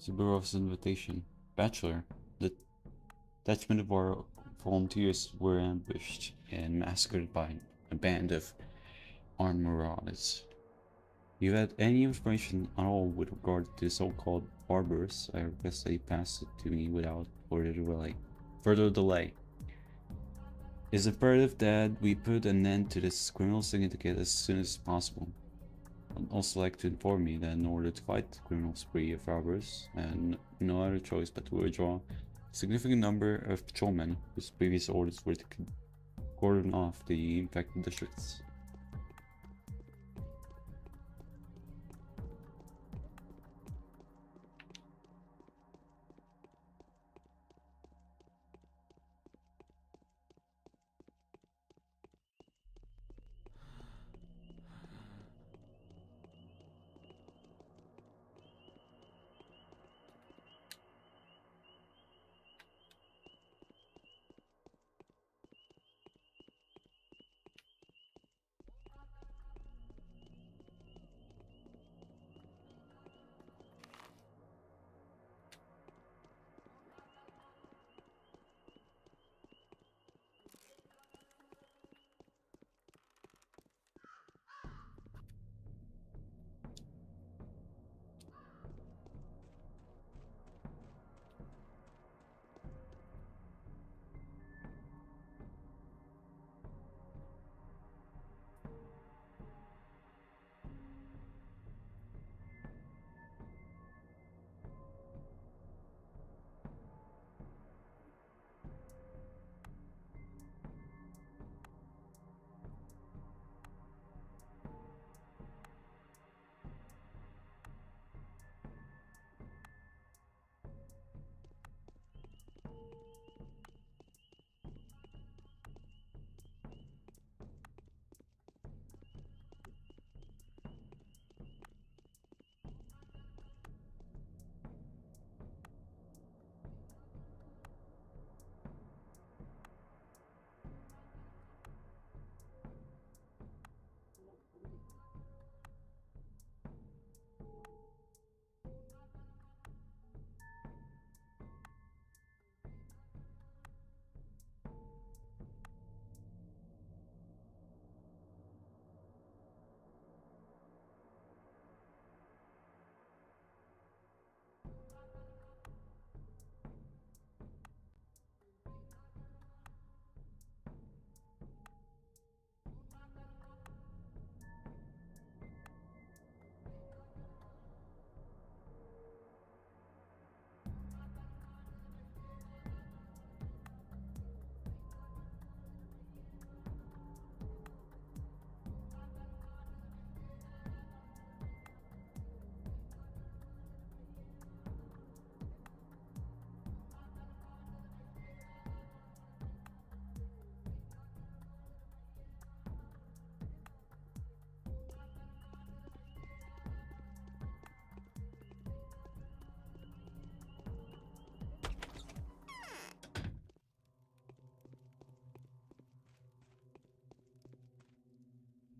Zuborov's invitation. Bachelor. The detachment of our volunteers were ambushed and massacred by a band of armed marauders. If you had any information at all with regard to the so-called barbers, I request that you pass it to me without further delay. It's imperative that we put an end to this criminal syndicate as soon as possible. I'd also like to inform you that in order to fight the criminal spree of robbers, and no other choice but to withdraw a significant number of patrolmen whose previous orders were to cordon off the infected districts.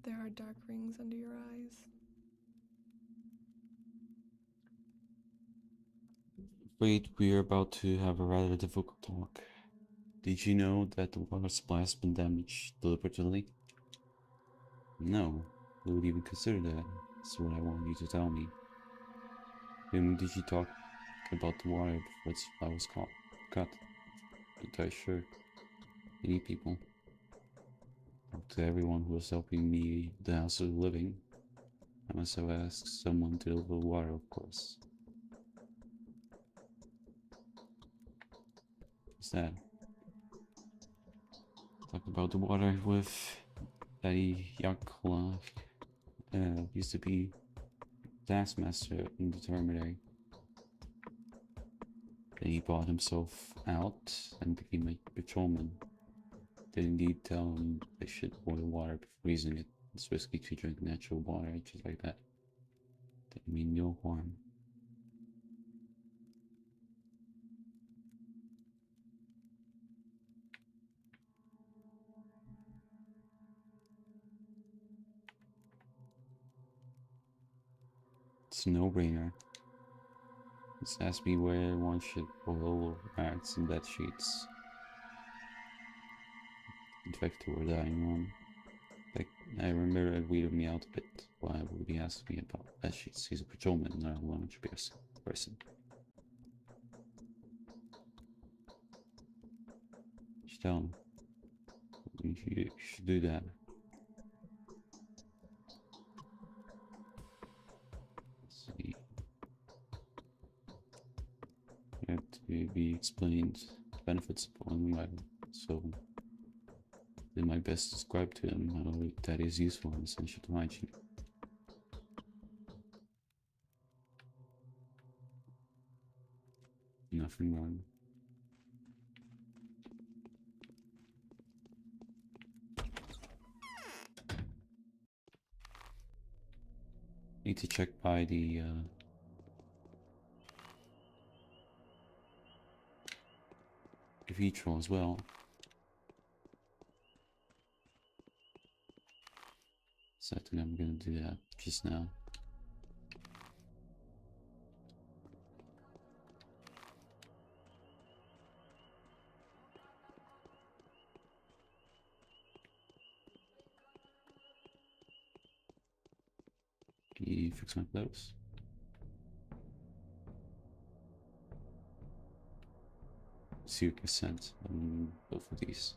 There are dark rings under your eyes. Wait, we're about to have a rather difficult talk. Did you know that the water supply has been damaged deliberately? No, who would even consider that? That's what I want you to tell me. Whom did you talk about the water before its supply was cut? Did I sure? Many people. Talk to everyone who was helping me with the house of living. I must have asked someone to deliver water, of course. What's that? Talk about the water with Daddy Yakula. Used to be taskmaster in the terminary. Then he bought himself out and became a patrolman. Did indeed tell him they should boil water before using it. It's risky to drink natural water just like that. Didn't mean no harm. It's a no-brainer. Just ask me where one should boil rats and bed sheets. In fact, we're dying on. Like, I remember it weirded me out a bit. Why would he ask me about bed sheets? He's a patrolman, not a laundry person. Just tell him. You should do that. Let's see. You have to be explained the benefits of boiling water, so did my best to describe to him how that is useful and essential to hygiene. Nothing wrong. Need to check by the cathedral as well. So I think I'm gonna do that just now. Can you fix my clothes? See your consent on both of these.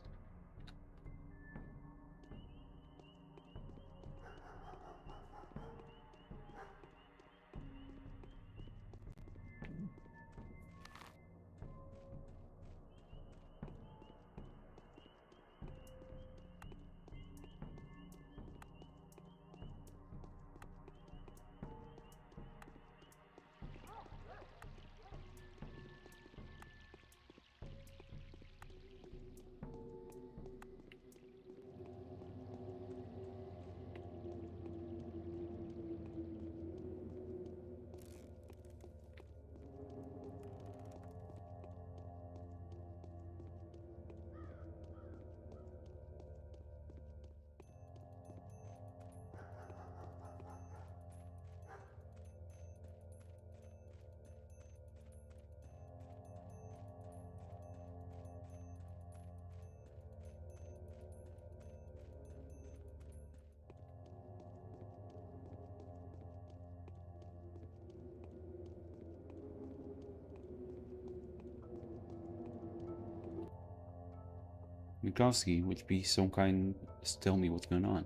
Mikowski, would you be so kind as to tell me what's going on?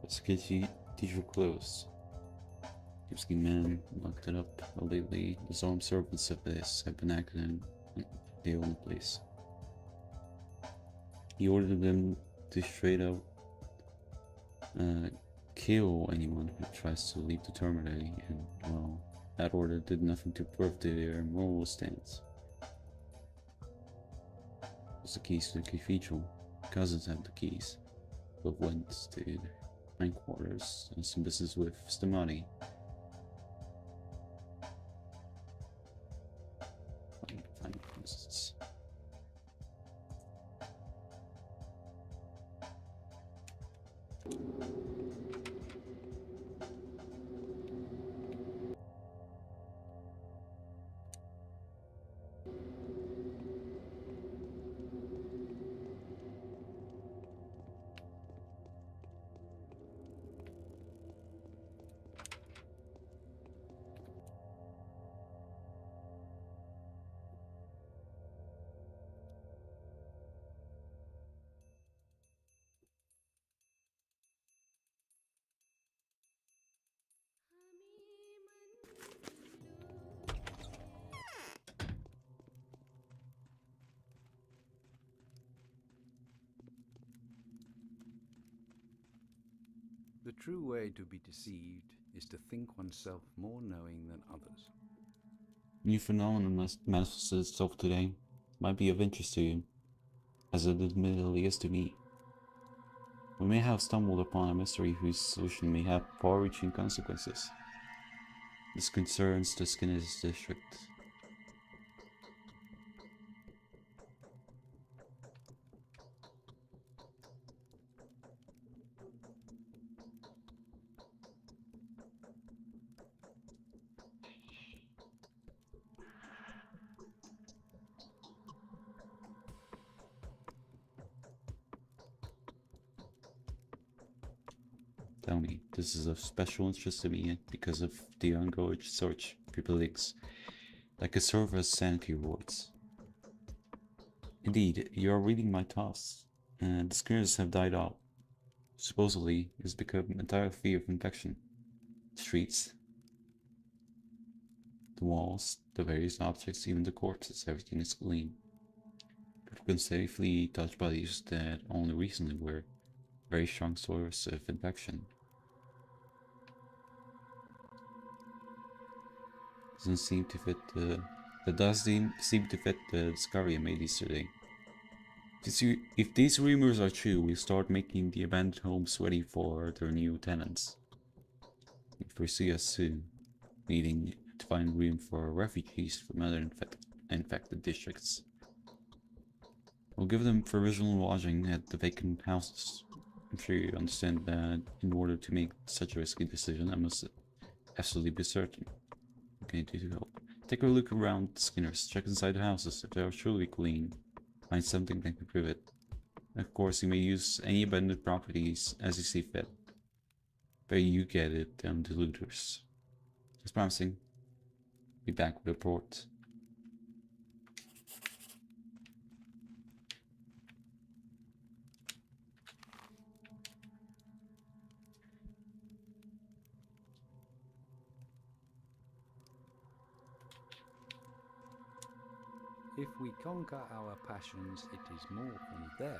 The security teacher closed. Mikowski man locked it up. Well, lately, the armed servants of this have been acting in the only place. He ordered them to straight out kill anyone who tries to leave the terminary, and, well, that order did nothing to prove their moral stance. It's the keys to the cathedral. Cousins have the keys. Both went to the hindquarters and some business with Stamati. true way to be deceived is to think oneself more knowing than others. New phenomenon manifests itself today. Might be of interest to you, as it admittedly is to me. We may have stumbled upon a mystery whose solution may have far-reaching consequences. This concerns the Skinners district. Tell me, this is of special interest to me because of the ongoing search for buildings that could serve as sanity wards. Indeed, you are reading my thoughts, and the Skinners have died out. Supposedly, it's become entirely free of infection. The streets, the walls, the various objects, even the corpses, everything is clean. People can safely touch bodies that only recently were a very strong source of infection. Doesn't seem to fit that does seem to fit the discovery I made yesterday. If these rumors are true, we start making the abandoned homes ready for their new tenants. We foresee us soon needing to find room for refugees from other infected districts. We'll give them provisional lodging at the vacant houses. I'm sure you understand that in order to make such a risky decision, I must absolutely be certain. Okay, do help. Take a look around Skinners, check inside the houses. If they are truly clean, find something that can prove it. Of course, you may use any abandoned properties as you see fit. But you get it, the looters. Just promising. Be back with a report. If we conquer our passions, it is more than theirs.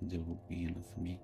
That will be enough for me.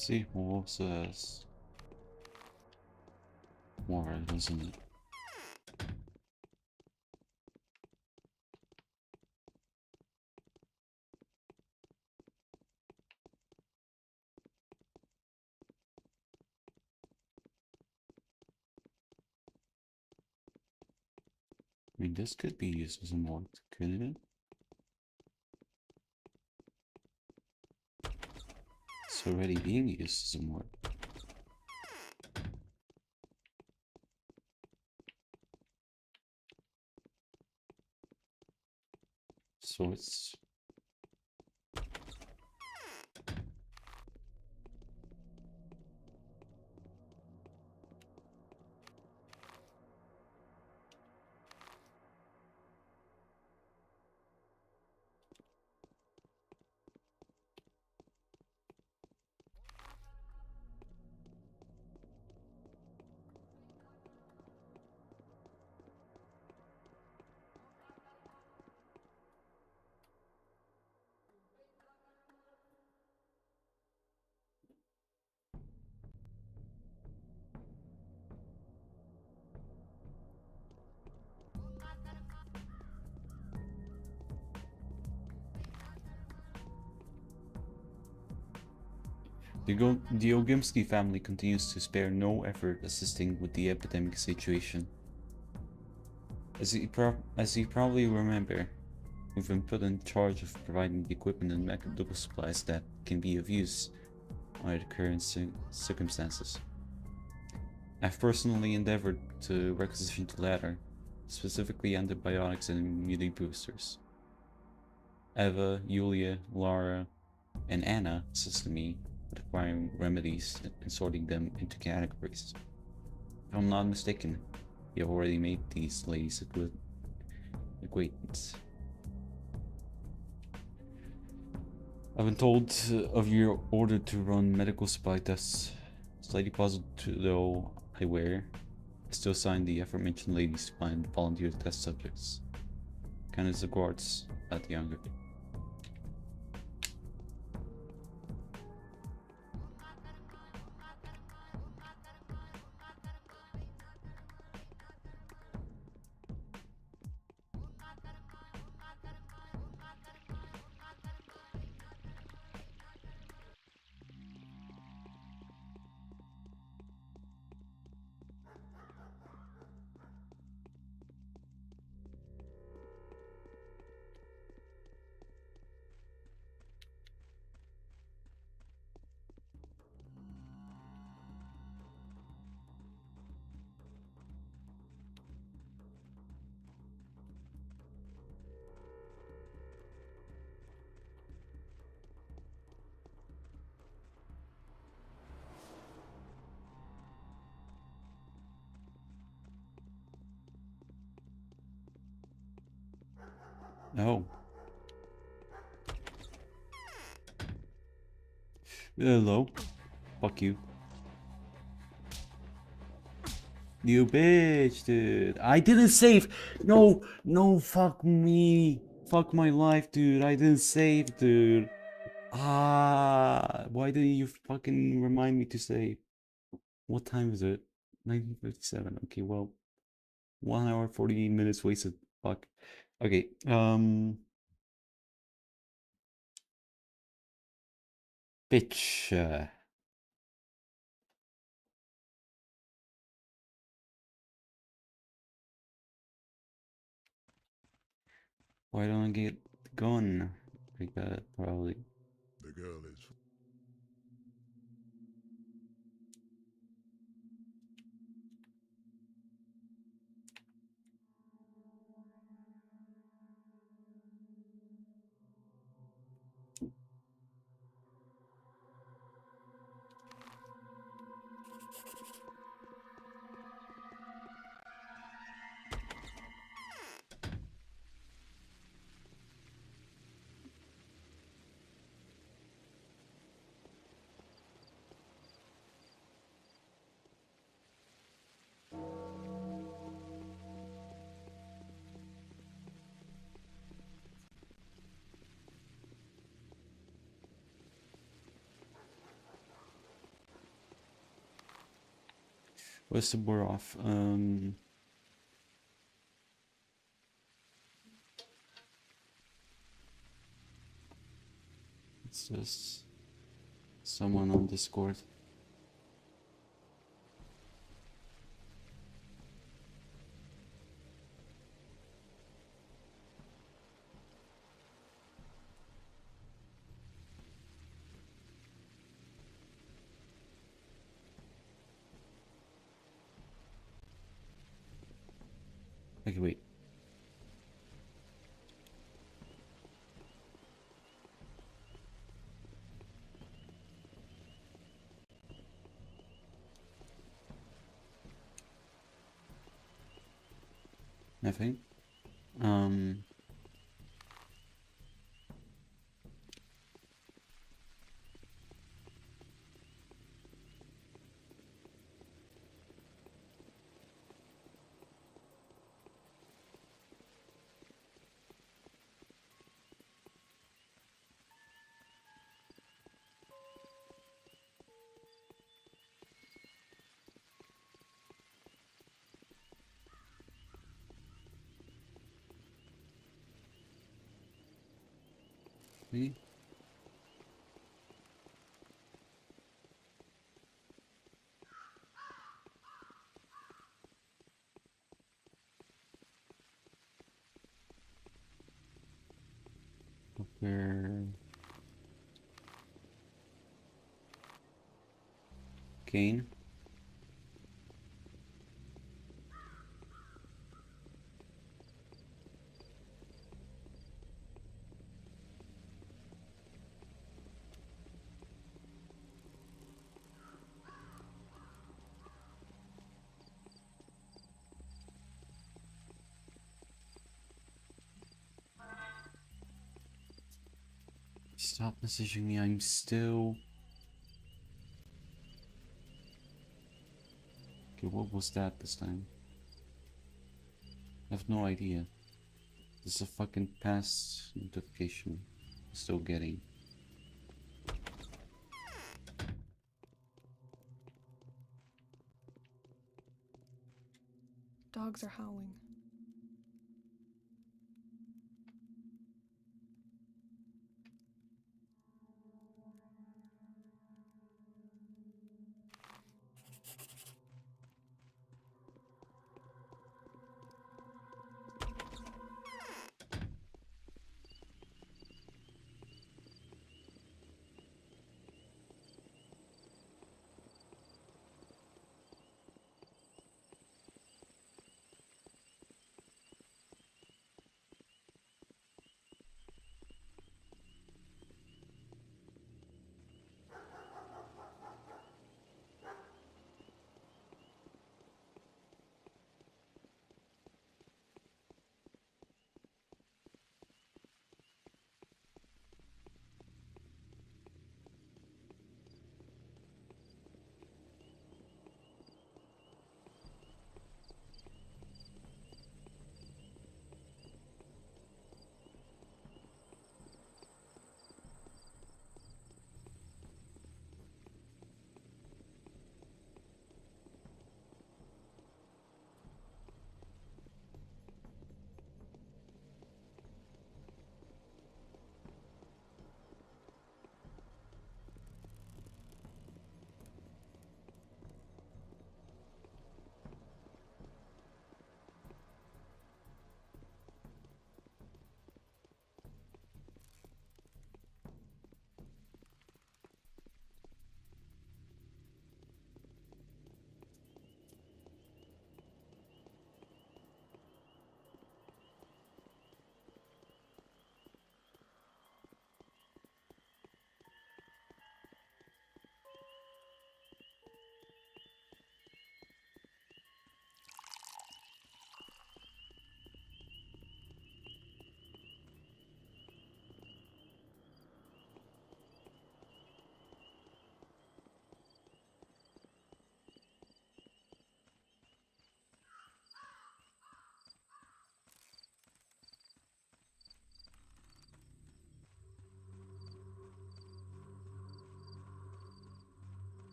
See, horses. More, isn't it? I mean, this could be used as a mod, couldn't it? It's already being used as a mod. So it's... The Ogimsky family continues to spare no effort assisting with the epidemic situation. As you probably remember, we've been put in charge of providing the equipment and medical supplies that can be of use under the current circumstances. I've personally endeavored to requisition the latter, specifically antibiotics and immunity boosters. Eva, Yulia, Lara, and Anna assisted me with acquiring remedies and sorting them into categories. If I'm not mistaken, you have already made these ladies a good acquaintance. I've been told of your order to run medical supply tests. Slightly puzzled though I were, I still signed the aforementioned ladies to find volunteer test subjects. Kind of the guards at the younger. Oh. Hello. Fuck you. You bitch, dude. I didn't save. No, no, fuck me. Fuck my life, dude. I didn't save, dude. Why didn't you fucking remind me to save? What time is it? 1957. Okay, well, 1 hour 48 minutes wasted. Fuck. Okay, bitch. Why don't I get the gun? I got it, probably. The girl is Where's the Borough? It's just someone on Discord. Okay, wait. Nothing. See? Where? Kane. Stop messaging me. I'm still. Okay, what was that this time? I have no idea. This is a fucking past notification. I'm still getting. Dogs are howling.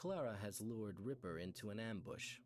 Clara has lured Ripper into an ambush.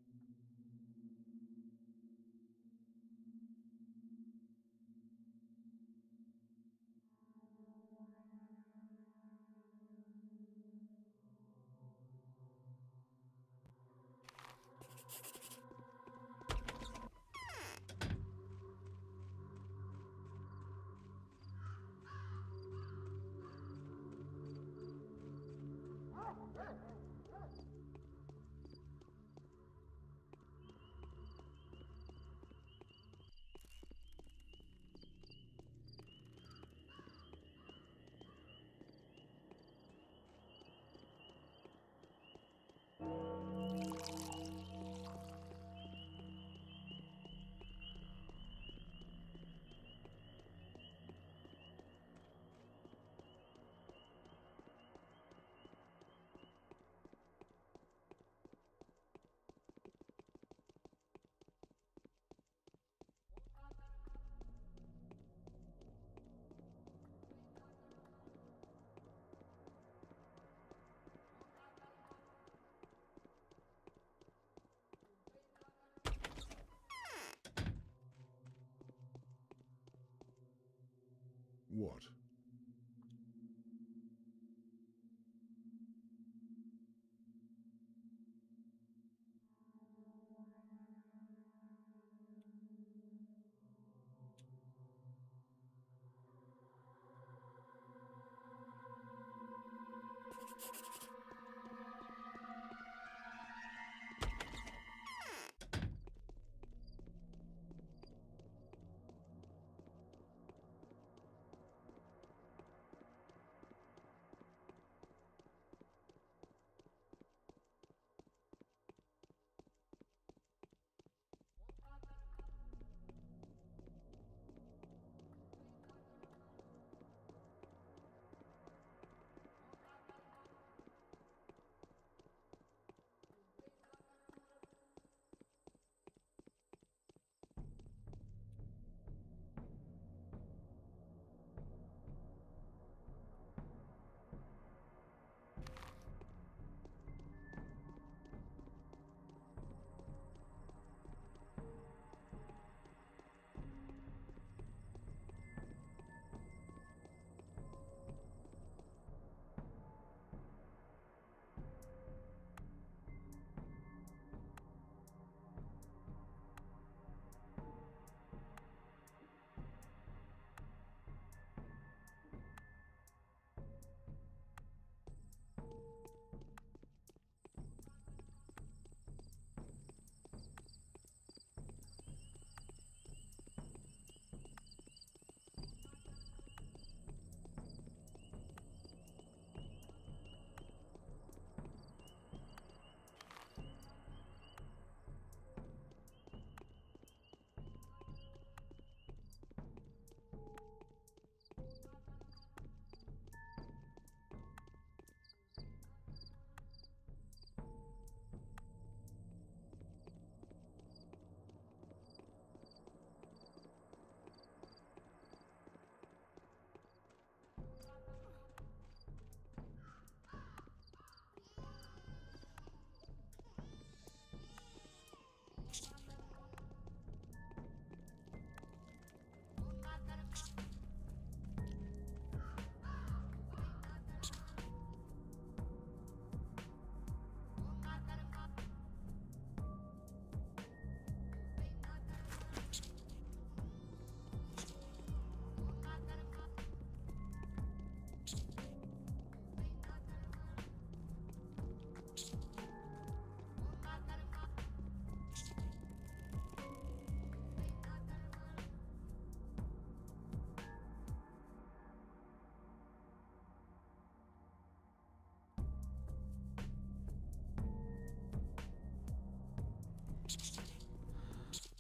What?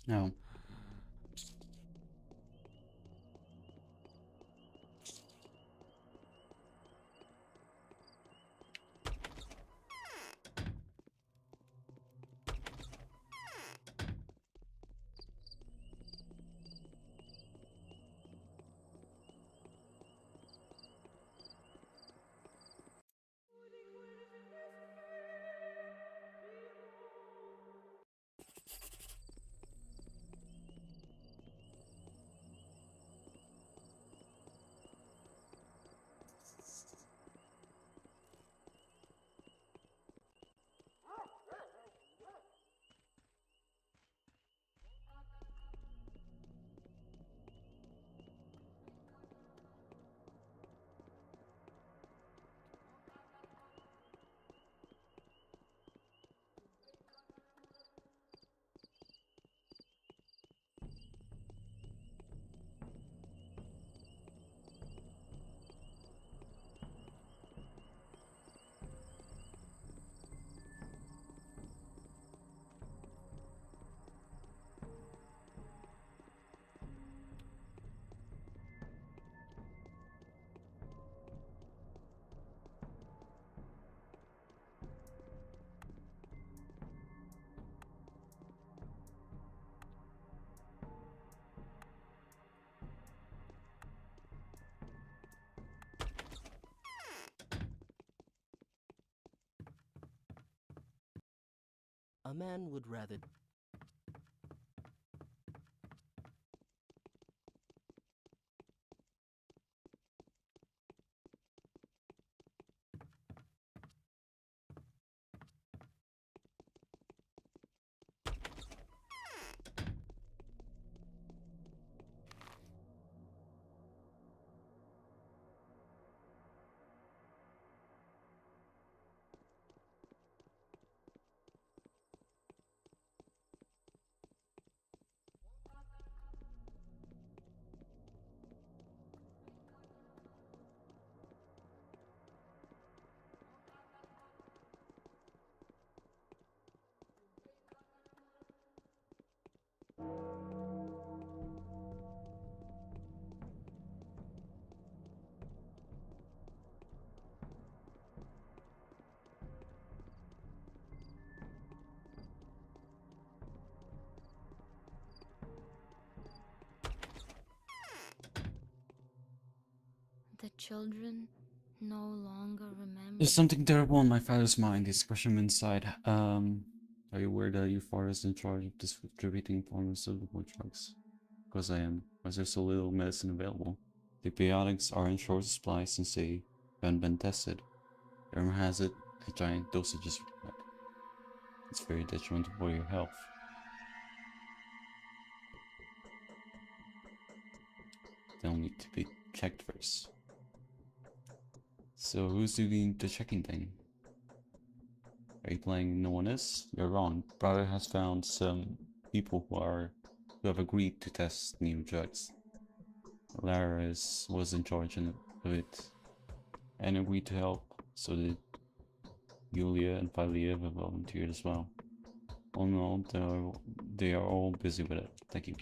No. A man would rather. The children no longer remember. There's something terrible on my father's mind. He's questioning inside. Are you aware that your father is in charge of distributing pharmaceutical drugs? Because I am. Because there's so little medicine available. The antibiotics are in short supply since they haven't been tested. Rumor has it a giant dosage is required. It's very detrimental for your health. They'll need to be checked first. So who's doing the checking thing? Are you playing no one is? You're wrong. Brother has found some people who have agreed to test new drugs. Lara was in charge of it and agreed to help, so did Yulia and Philia have volunteered as well. All in all, they are all busy with it. Thank you.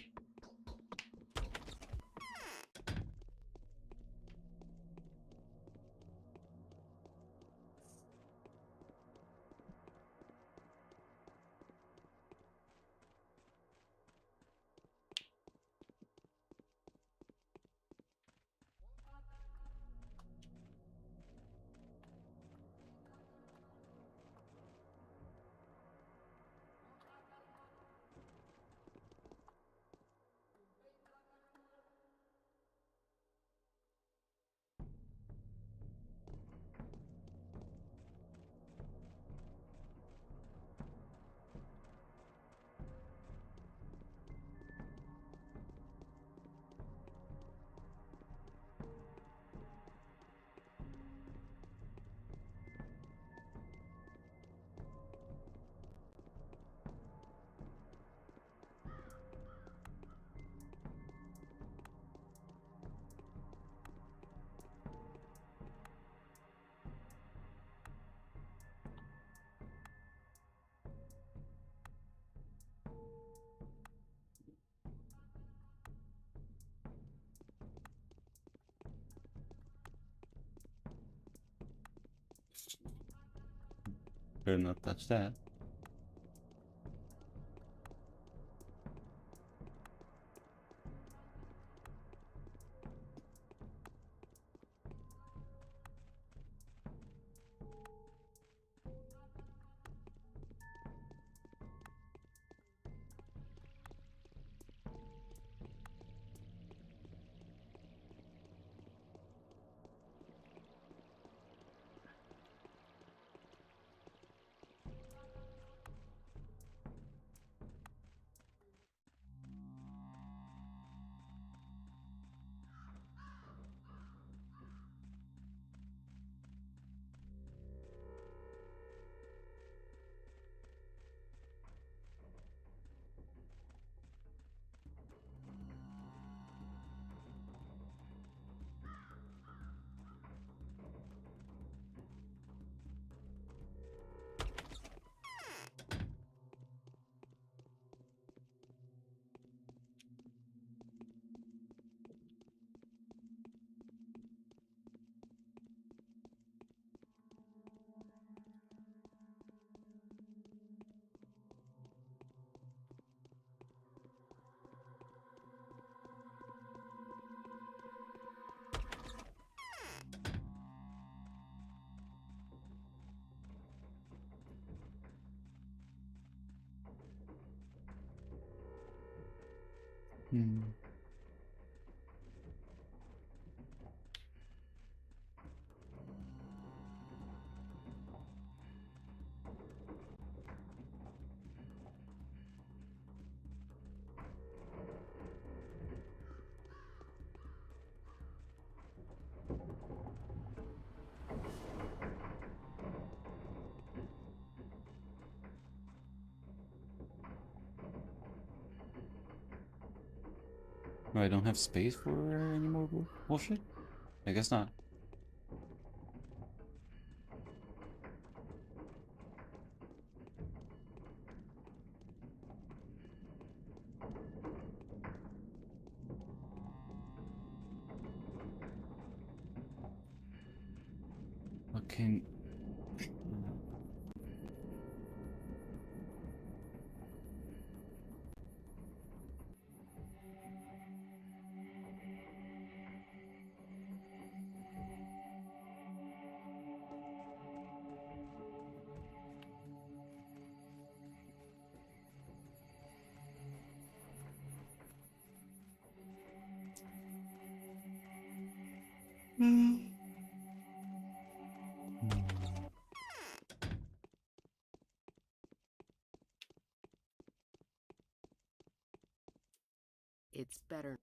Better not touch that. Oh, I don't have space for any more bullshit? I guess not. Okay. It's better.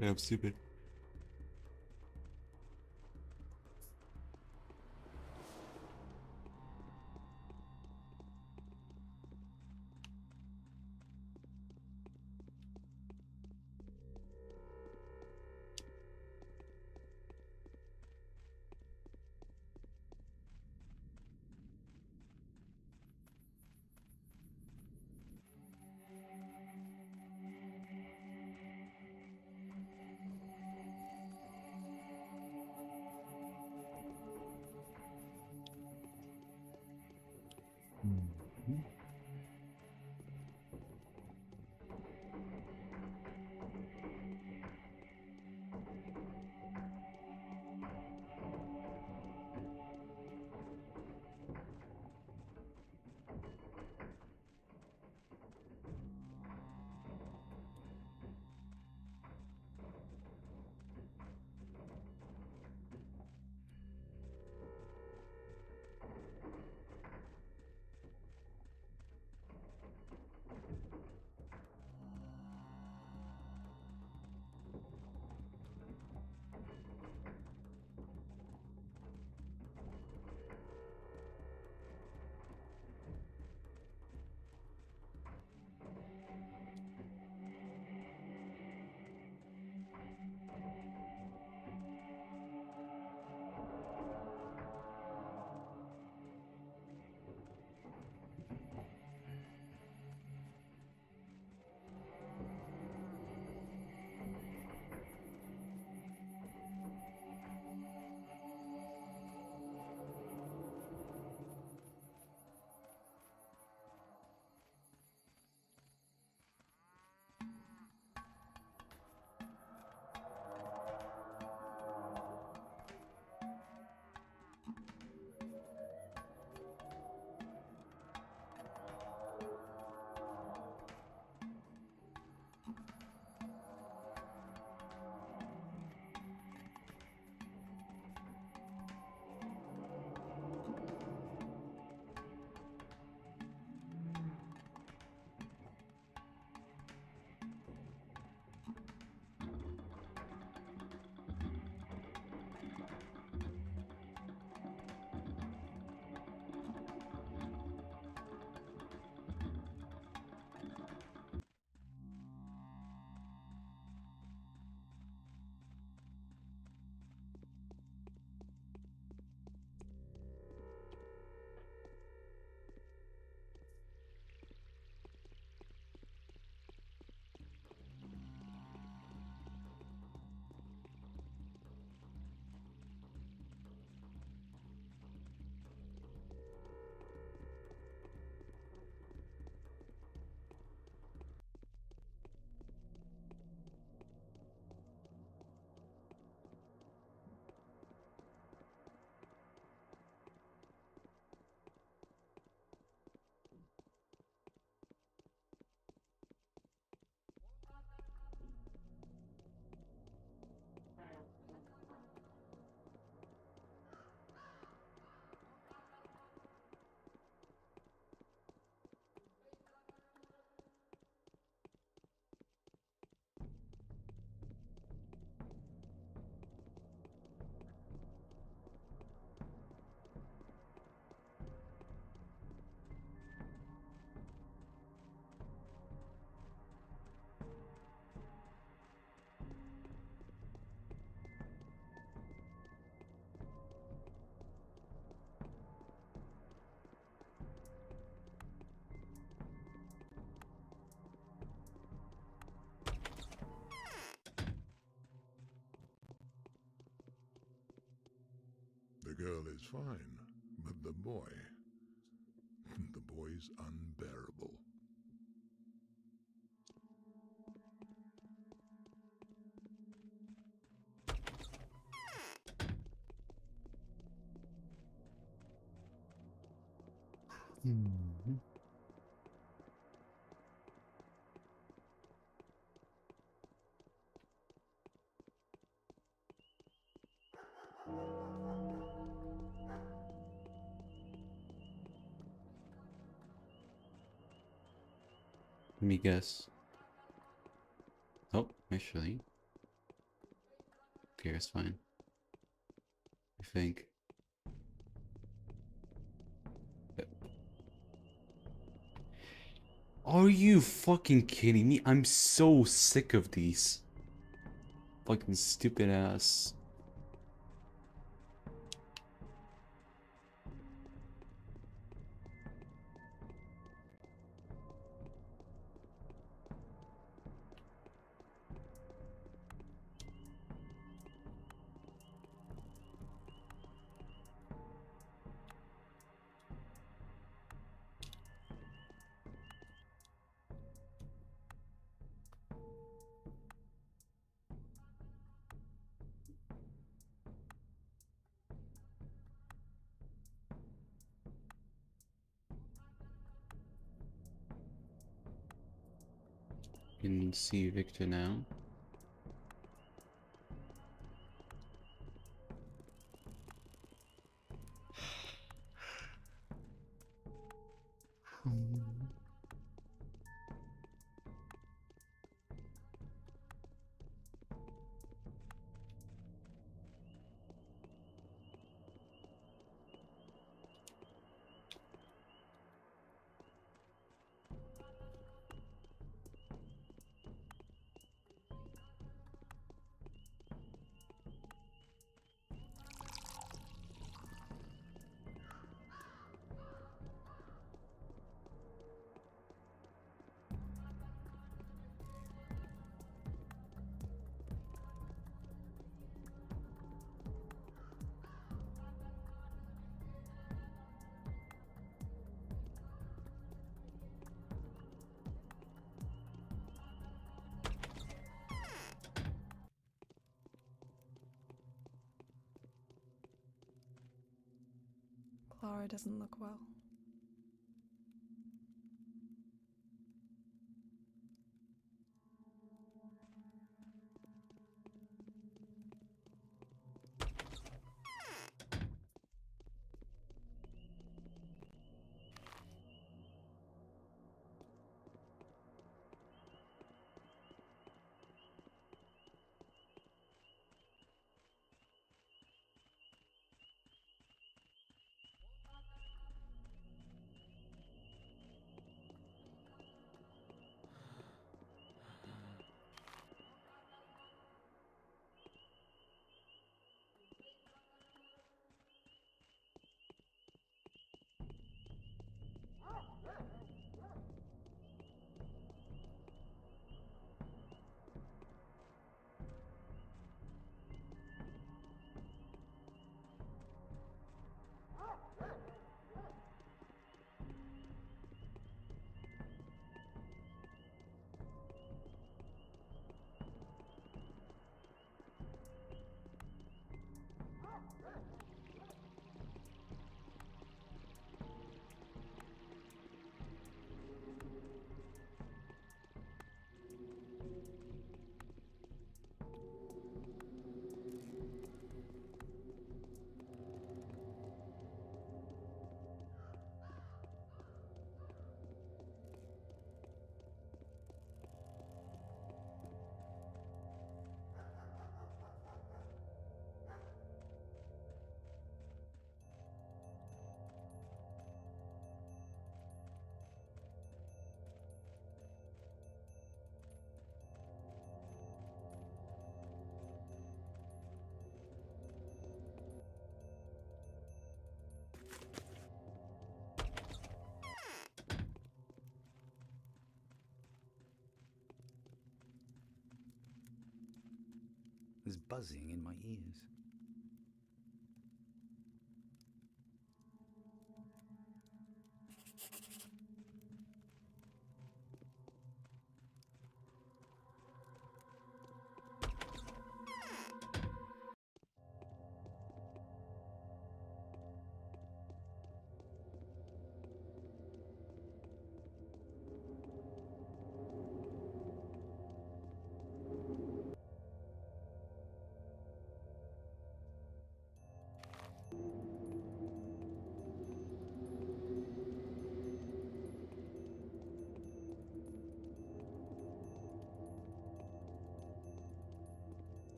Yeah, I'm stupid. girl is fine, but the boy, the boy's unbearable. Let me guess. Oh, actually. Okay, it's fine. I think. Are you fucking kidding me? I'm so sick of these. Fucking stupid ass. You can see Victor now. Clara doesn't look well. There's buzzing in my ears.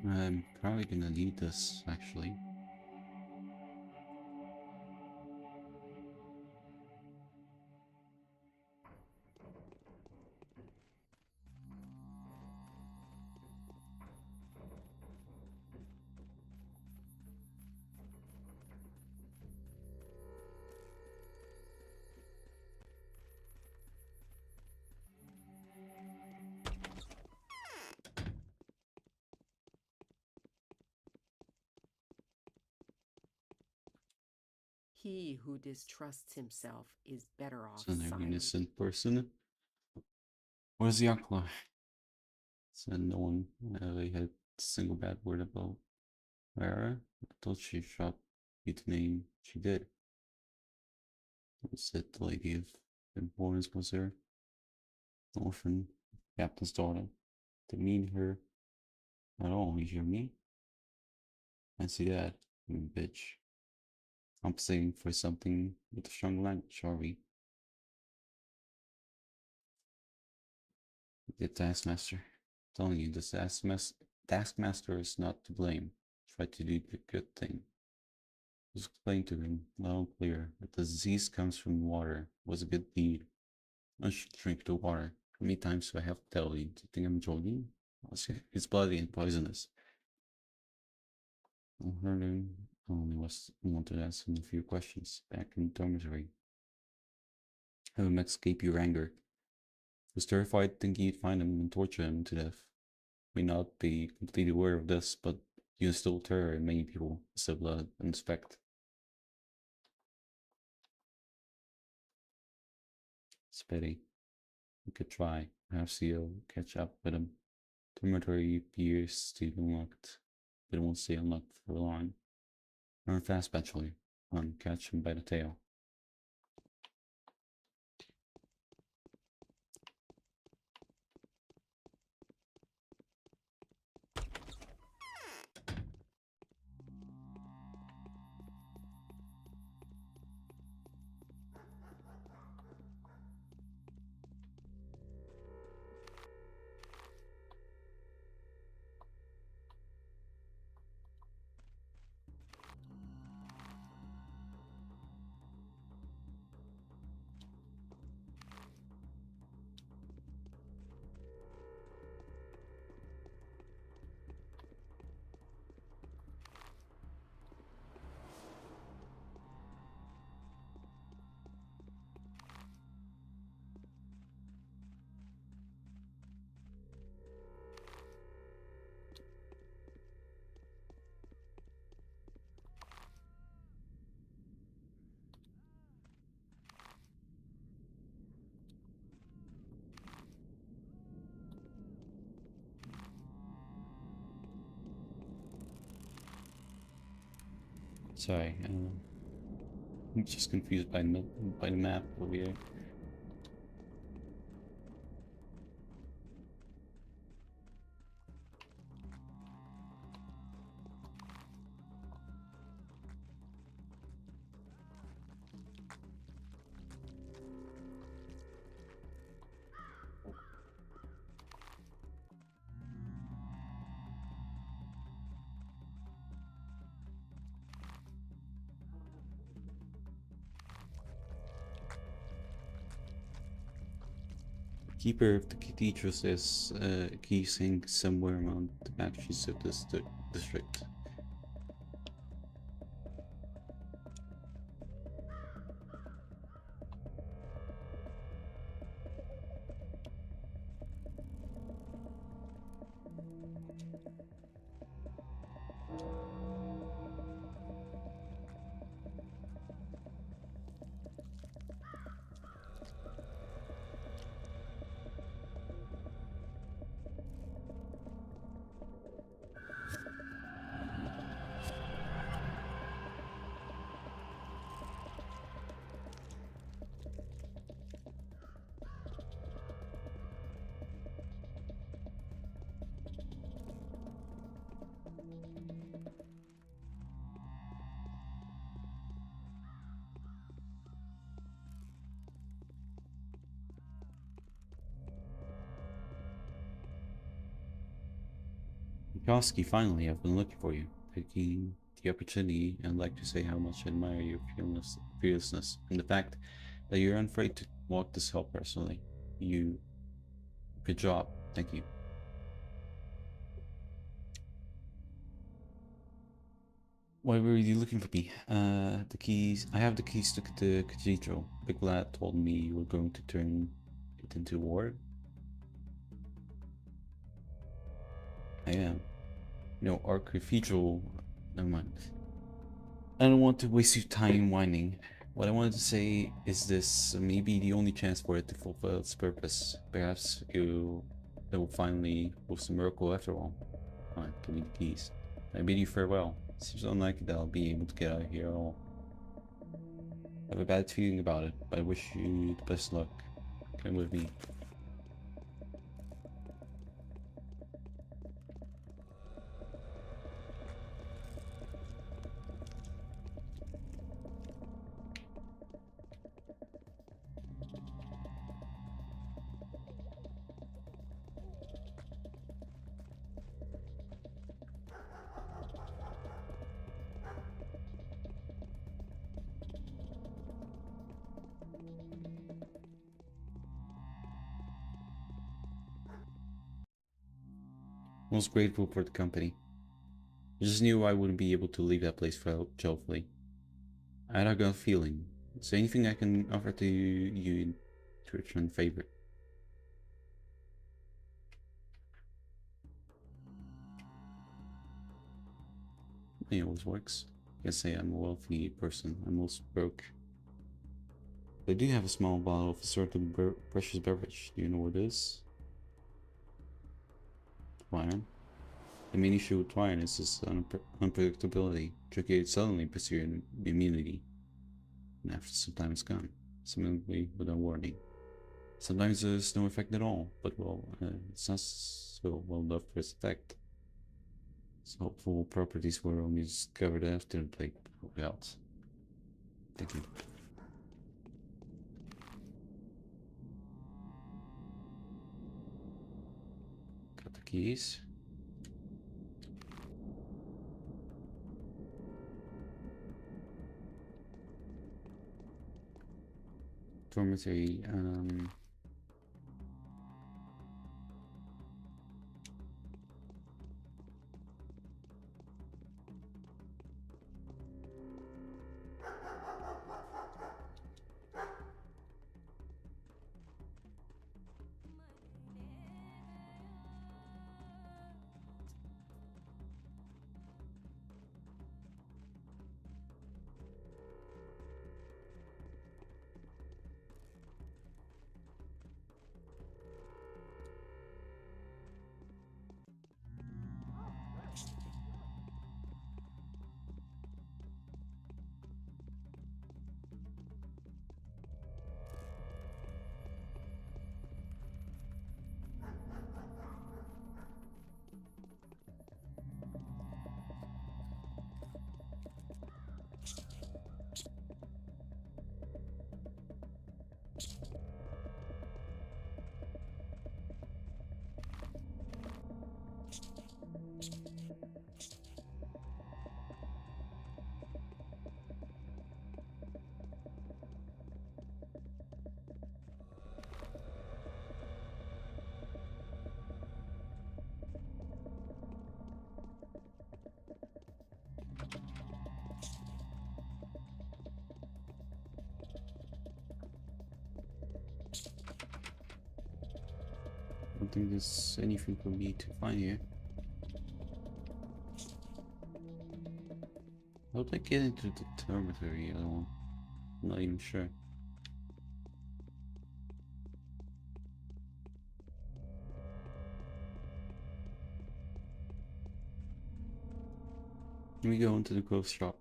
I'm probably gonna need this, actually. He who distrusts himself is better off It's an silent. innocent person. Where's the Yakla? Said no one really had a single bad word about her. I thought she shot you to name. She did. Said the lady of importance was her. Orphan, captain's daughter. Didn't mean her at all, you hear me? I see that, you bitch. Compensating for something with a strong language, are we? The taskmaster. Telling you, this taskmaster is not to blame. Try to do the good thing. Just explain to him, loud and clear, that the disease comes from water. It was a good deed. I should drink the water. How many times do I have to tell you? Do you think I'm joking? It's bloody and poisonous. I heard him. I only wanted to ask him a few questions back in the dormitory. Have him escape your anger. He was terrified thinking you'd find him and torture him to death. May not be completely aware of this, but you instill terror in many people, so blood and respect. It's a pity. You could try. Perhaps you'll catch up with him. Dormitory appears to be unlocked, but it won't stay unlocked for long. Run fast, Bachelor, and catch him by the tail. Sorry, I'm just confused by the map over here. Keeper of the cathedral says he's hanging somewhere around the boundaries of this district. Yoski, finally, I've been looking for you. Taking the opportunity, I'd like to say how much I admire your fearlessness and the fact that you're unafraid to walk this hill personally. Good job. Thank you. Why were you looking for me? The keys. I have the keys to the cathedral. Big lad told me you were going to turn it into a ward. I am. You know, our cathedral. Never mind. I don't want to waste your time whining. What I wanted to say is this may be the only chance for it to fulfill its purpose. Perhaps it will finally work some miracle after all. Fine, give me the keys. I bid you farewell. Seems unlikely that I'll be able to get out of here at all. I have a bad feeling about it, but I wish you the best luck. Come with me. Most grateful for the company. I just knew I wouldn't be able to leave that place joyfully. I had a gut feeling. Is there anything I can offer to you to return the favor? It always works. I can say I'm a wealthy person. I'm also broke. But I do have a small bottle of a certain precious beverage. Do you know what it is? Twine. The main issue with twine is its unpredictability. Drinking it suddenly puts you in immunity, and after some time it's gone, seemingly without warning. Sometimes there's no effect at all, but well, it's not so well enough for its effect. Its hopeful properties were only discovered after the plague broke out. Thank you. Got the keys. Dormitory, I don't think there's anything for me to find here. How did I get into the dormitory? I'm not even sure. Let me go into the clothes shop.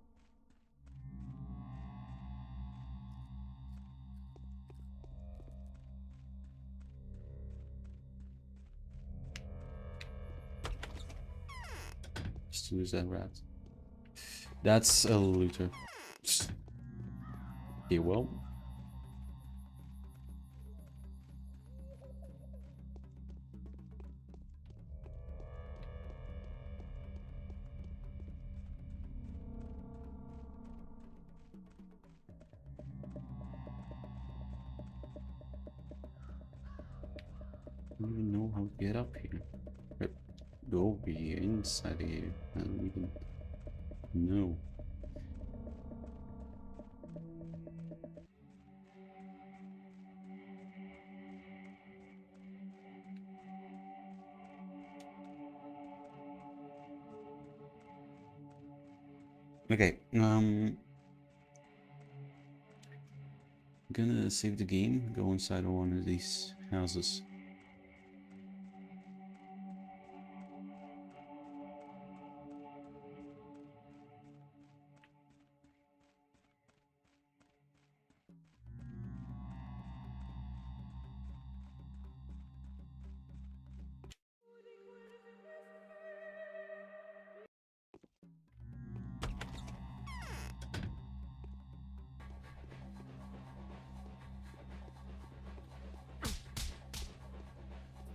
Just use that rat. That's a looter. Okay, well. don't even know how to get up here. Go over here, inside here. I don't even know. Okay, gonna save the game, go inside one of these houses.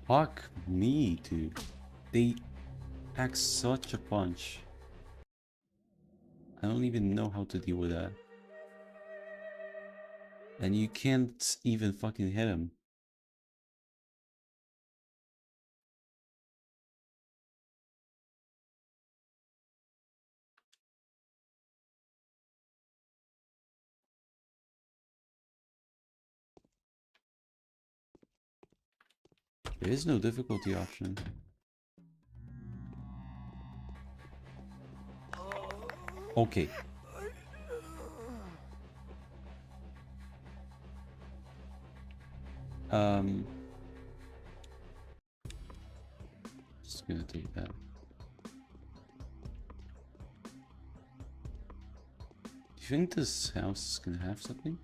Fuck me, dude. They pack such a punch. I don't even know how to deal with that. And you can't even fucking hit him. There is no difficulty option. Okay. Just gonna take that. Do you think this house is gonna have something?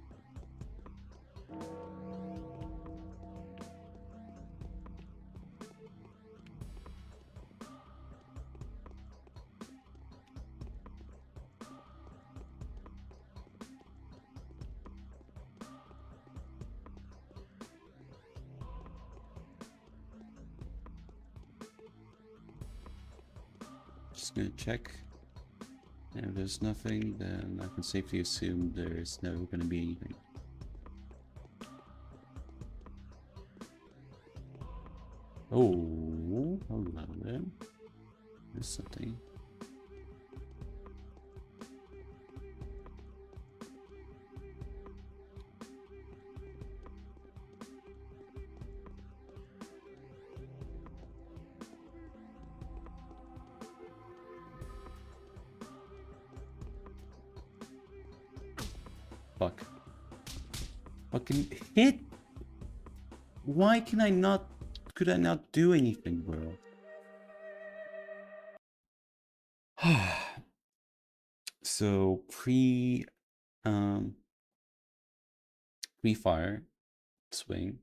Just gonna check. And if there's nothing, then I can safely assume there's never gonna be anything. Oh, hello there. There's something. Fuck. Fucking hit! Why can I not... Could I not do anything, bro? So, pre-fire swing.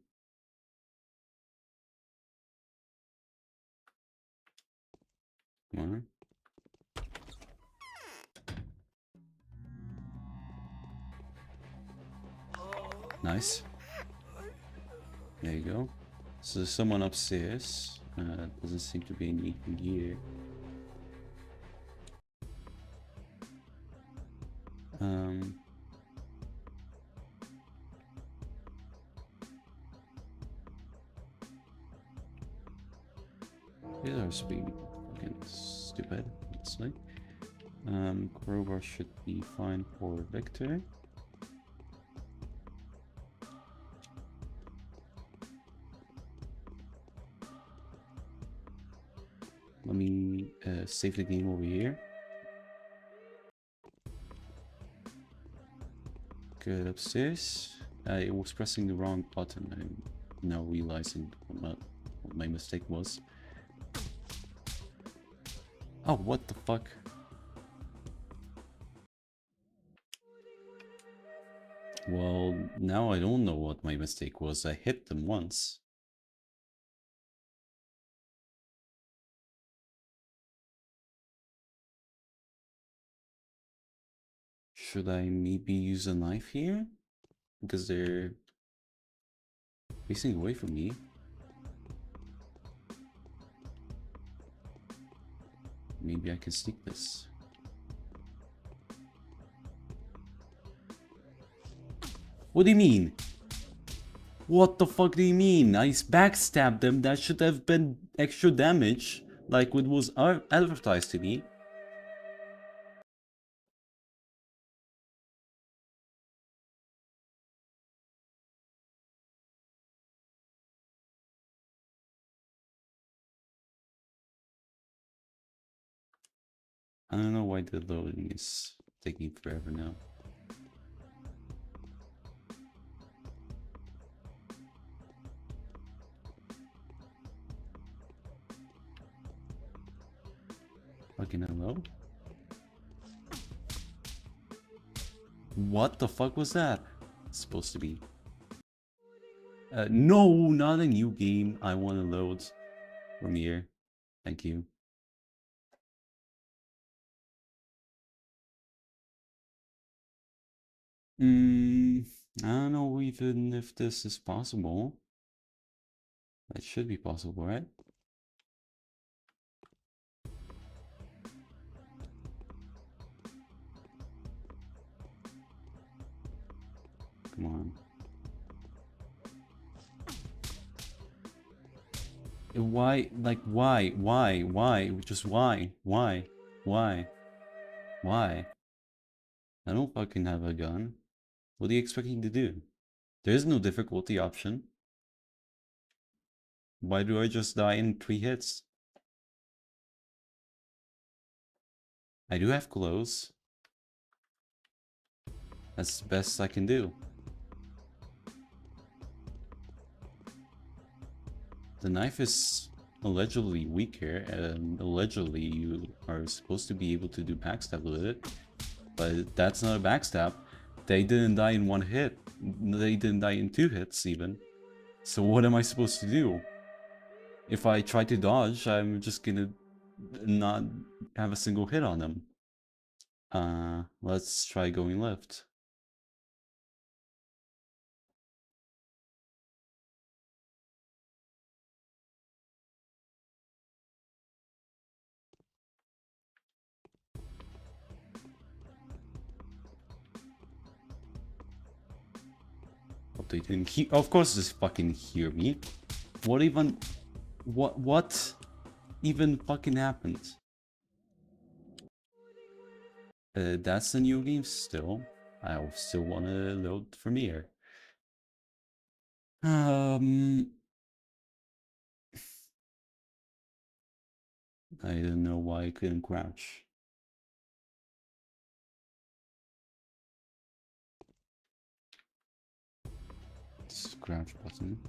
Come on. Nice. There you go. So there's someone upstairs. Doesn't seem to be anything here. These are being fucking stupid, honestly. Crowbar should be fine for Victor. Let me save the game over here. Good, upstairs. I was pressing the wrong button. I'm now realizing what my mistake was. Oh, what the fuck? Well, now I don't know what my mistake was. I hit them once. Should I maybe use a knife here? Because they're facing away from me. Maybe I can sneak this. What do you mean? What the fuck do you mean? I backstabbed them. That should have been extra damage, like what was advertised to me. I don't know why the loading is taking forever now. Fucking hello? What the fuck was that? It's supposed to be. No, not a new game. I want to load from here. Thank you. I don't know even if this is possible. It should be possible, right? Come on. Why? Like, why? Why? Just why? Why? Why? Why? I don't fucking have a gun. What are you expecting to do? There is no difficulty option. Why do I just die in 3 hits? I do have clothes. That's the best I can do. The knife is allegedly weaker, and allegedly you are supposed to be able to do backstab with it. But that's not a backstab. They didn't die in 1 hit. They didn't die in 2 hits even. So what am I supposed to do? If I try to dodge, I'm just gonna not have a single hit on them. Let's try going left. Hope they didn't hear. Of course, they fucking hear me. What even? What even fucking happened? That's the new game still. I still want to load from here. I don't know why I couldn't crouch. This crouch button.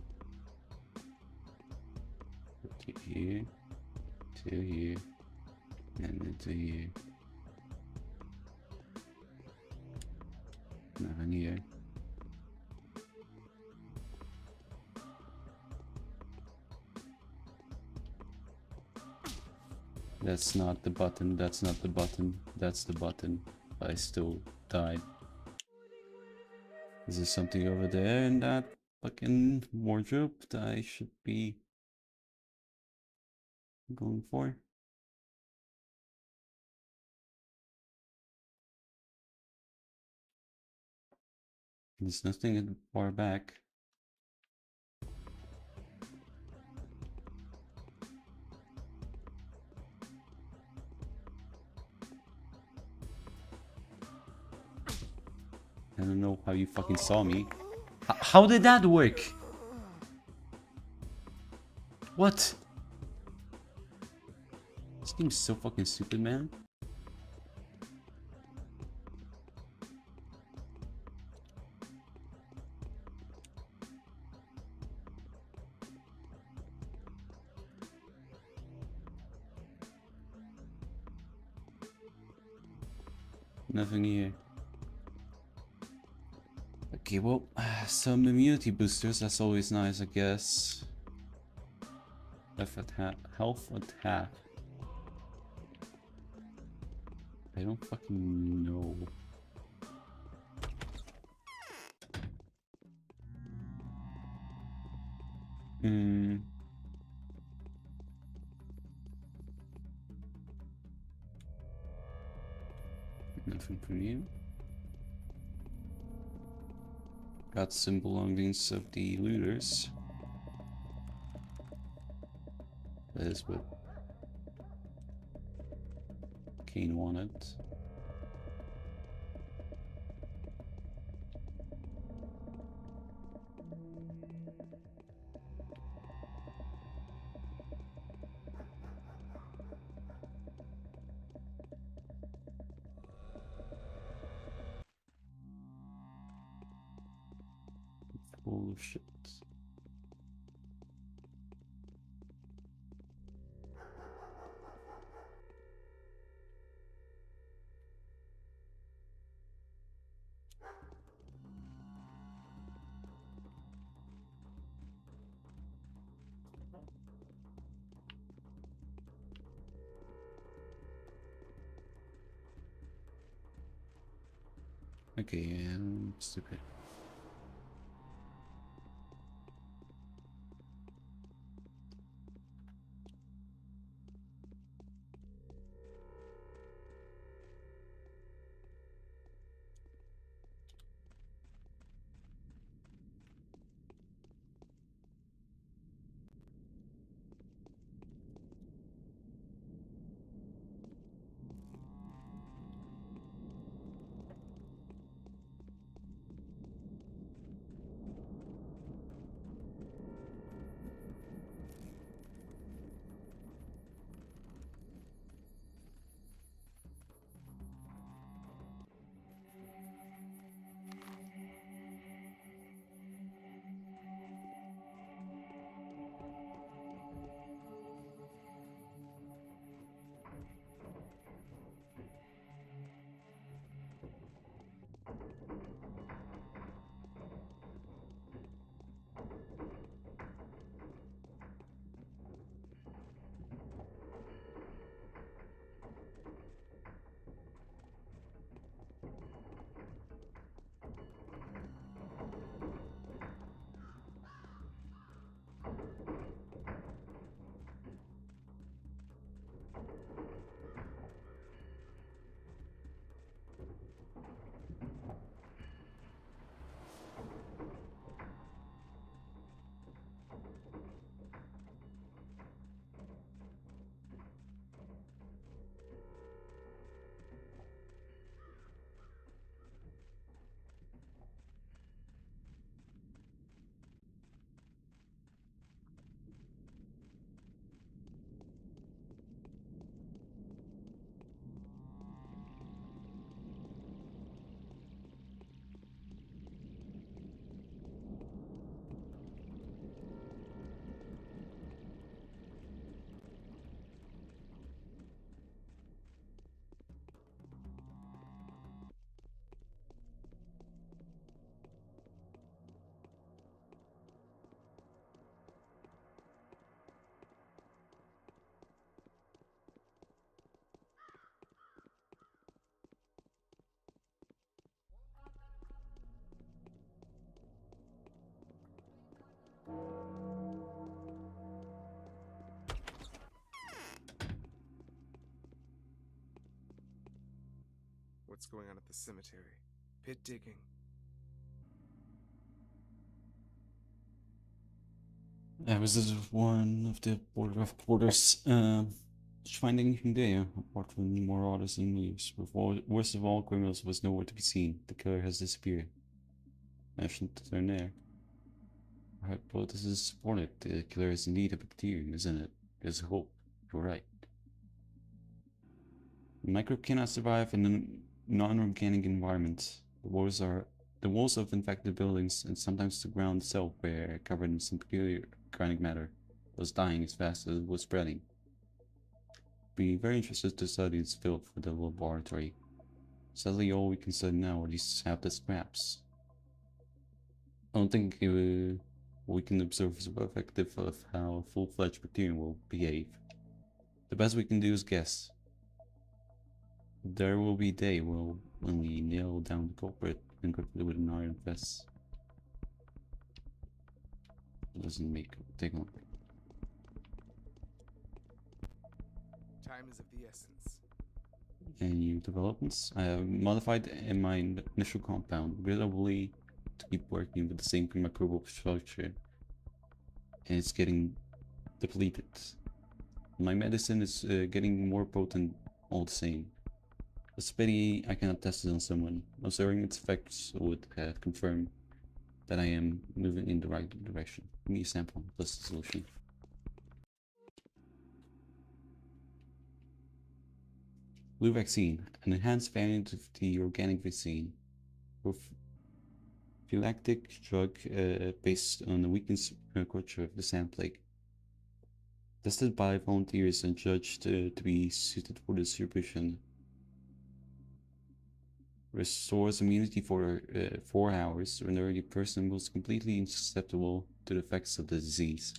To here, to here, and then to here. Nothing here. That's not the button, that's not the button, that's the button. I still died. Is there something over there in that fucking wardrobe that I should be going for? There's nothing at the far back. I don't know how you fucking saw me. How did that work? What? This game's so fucking stupid, man. Nothing here. Okay, well, some immunity boosters, that's always nice, I guess. Health at half. I don't fucking know. Nothing from you. Got some belongings of the looters. That is what Kane wanted. Full of shit. Okay, stupid. What's going on at the cemetery? Pit digging. This is one of the border of borders. Did you find anything there, apart from more orders and leaves? Worst of all, criminals was nowhere to be seen. The killer has disappeared. I shouldn't turn there. Our hypothesis is supported. The killer is indeed a bacterium, isn't it? There's hope. You're right. The microbe cannot survive in a non-organic environment. The walls of infected buildings and sometimes the ground itself were covered in some peculiar organic matter, thus dying as fast as it was spreading. Be very interested to study its field for the laboratory. Sadly, all we can study now are these half-dead scraps. I don't think we can observe is effective of how a full-fledged bacterium will behave. The best we can do is guess. There will be a day when we nail down the culprit and equip it with an iron fist. Doesn't take long. Time is of the essence. Any new developments? I have modified in my initial compound. Regrettably, to keep working with the same microbial structure, and it's getting depleted. My medicine is getting more potent all the same. It's a pity I cannot test it on someone. Observing its effects would confirm that I am moving in the right direction. Give me a sample plus the solution. Blue vaccine, an enhanced variant of the organic vaccine. Prophylactic drug based on the weakened culture of the sand plague. Tested by volunteers and judged to be suited for distribution. Restores immunity for 4 hours, rendering the person most completely insusceptible to the effects of the disease.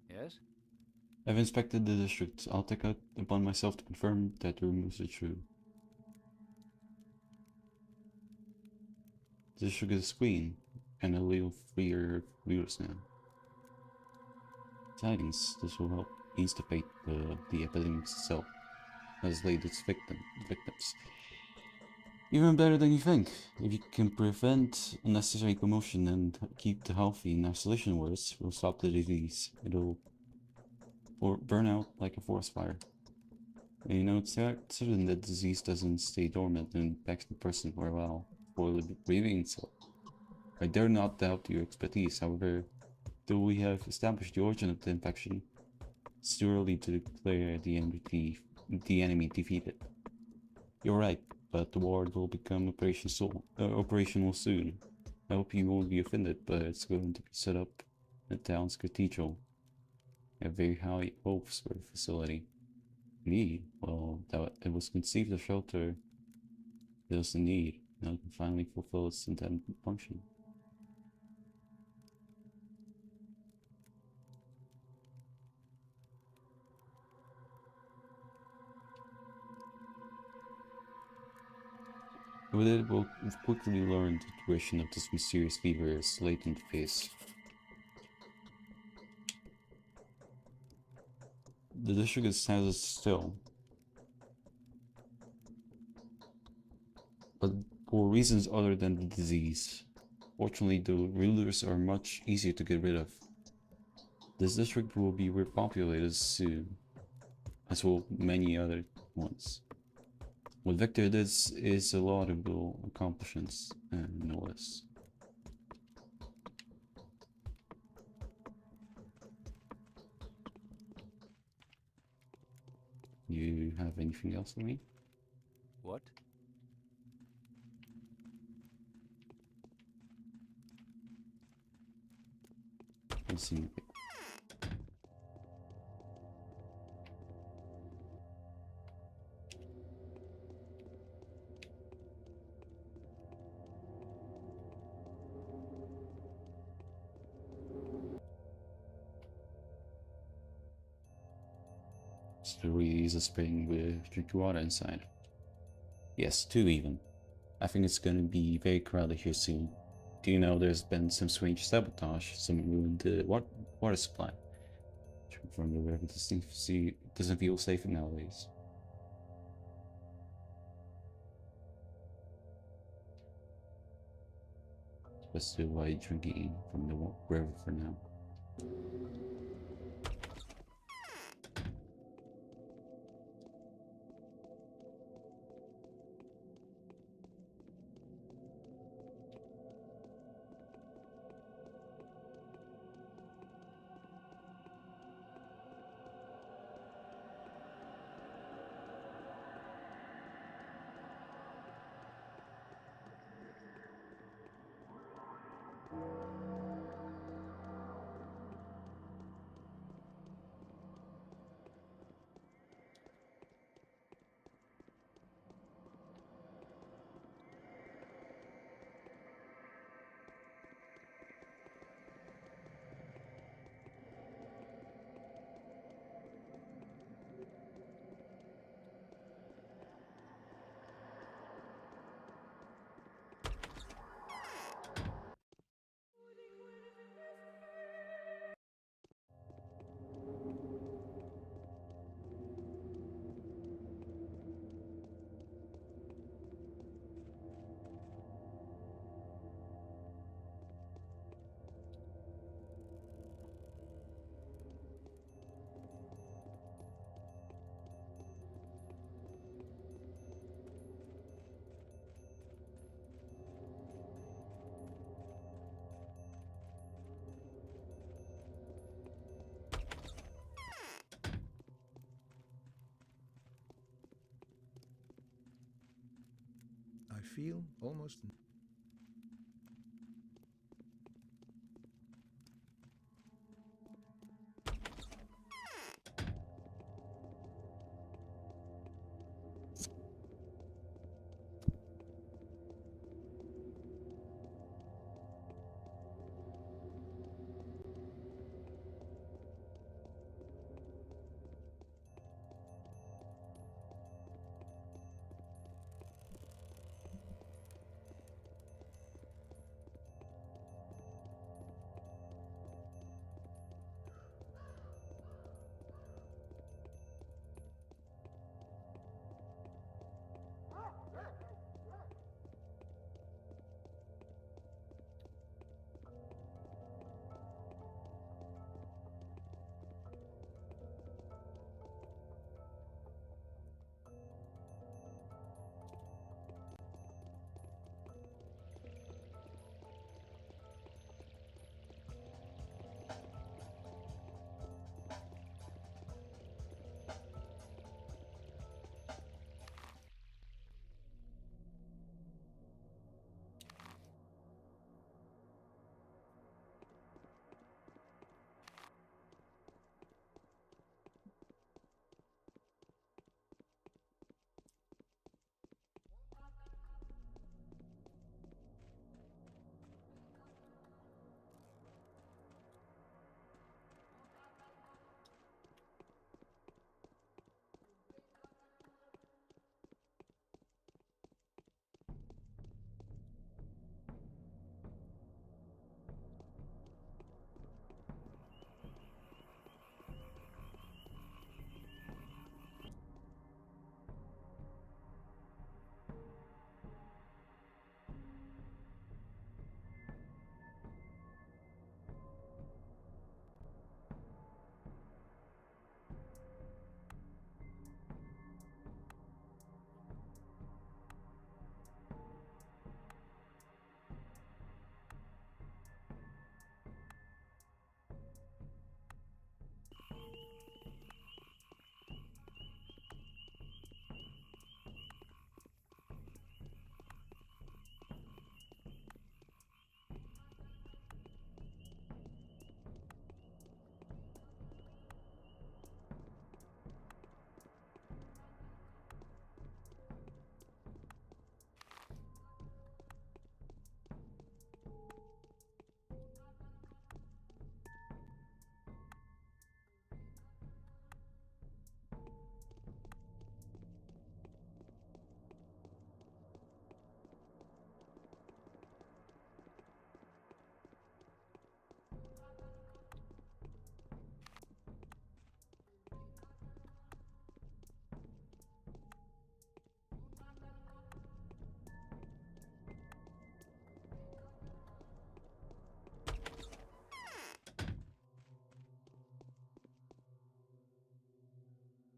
Yes? I've inspected the district. I'll take it upon myself to confirm that the rumors are true. The district is clean, and a little freer virus now. Tidings, this will help instigate the epidemic itself, isolate its victims. Even better than you think. If you can prevent unnecessary commotion and keep the healthy in isolation wards, we'll stop the disease. It'll burn out like a forest fire. And you know, it's certain that disease doesn't stay dormant and impacts the person for a while before relieving itself. I dare not doubt your expertise, however, though we have established the origin of the infection, it's too early to declare the enemy defeated. You're right, but the ward will become operational soon. I hope you won't be offended, but it's going to be set up in the town's cathedral. I have very high hopes for the facility. Indeed, well, that it was conceived as a shelter it was in need. Now it can finally fulfill its intended function. With it, we'll quickly learn the duration of this mysterious fever's latent phase. The district stands still, but for reasons other than the disease. Fortunately, the rulers are much easier to get rid of. This district will be repopulated soon, as will many other ones. What Victor did is a laudable accomplishments, and no less. You have anything else for me? What? Let's see. There is a spring with drinking water inside. Yes, two even. I think it's gonna be very crowded here soon. Do you know there's been some strange sabotage, some ruined water supply? From the river doesn't feel safe nowadays. Let's do avoid drinking from the river for now. I feel almost.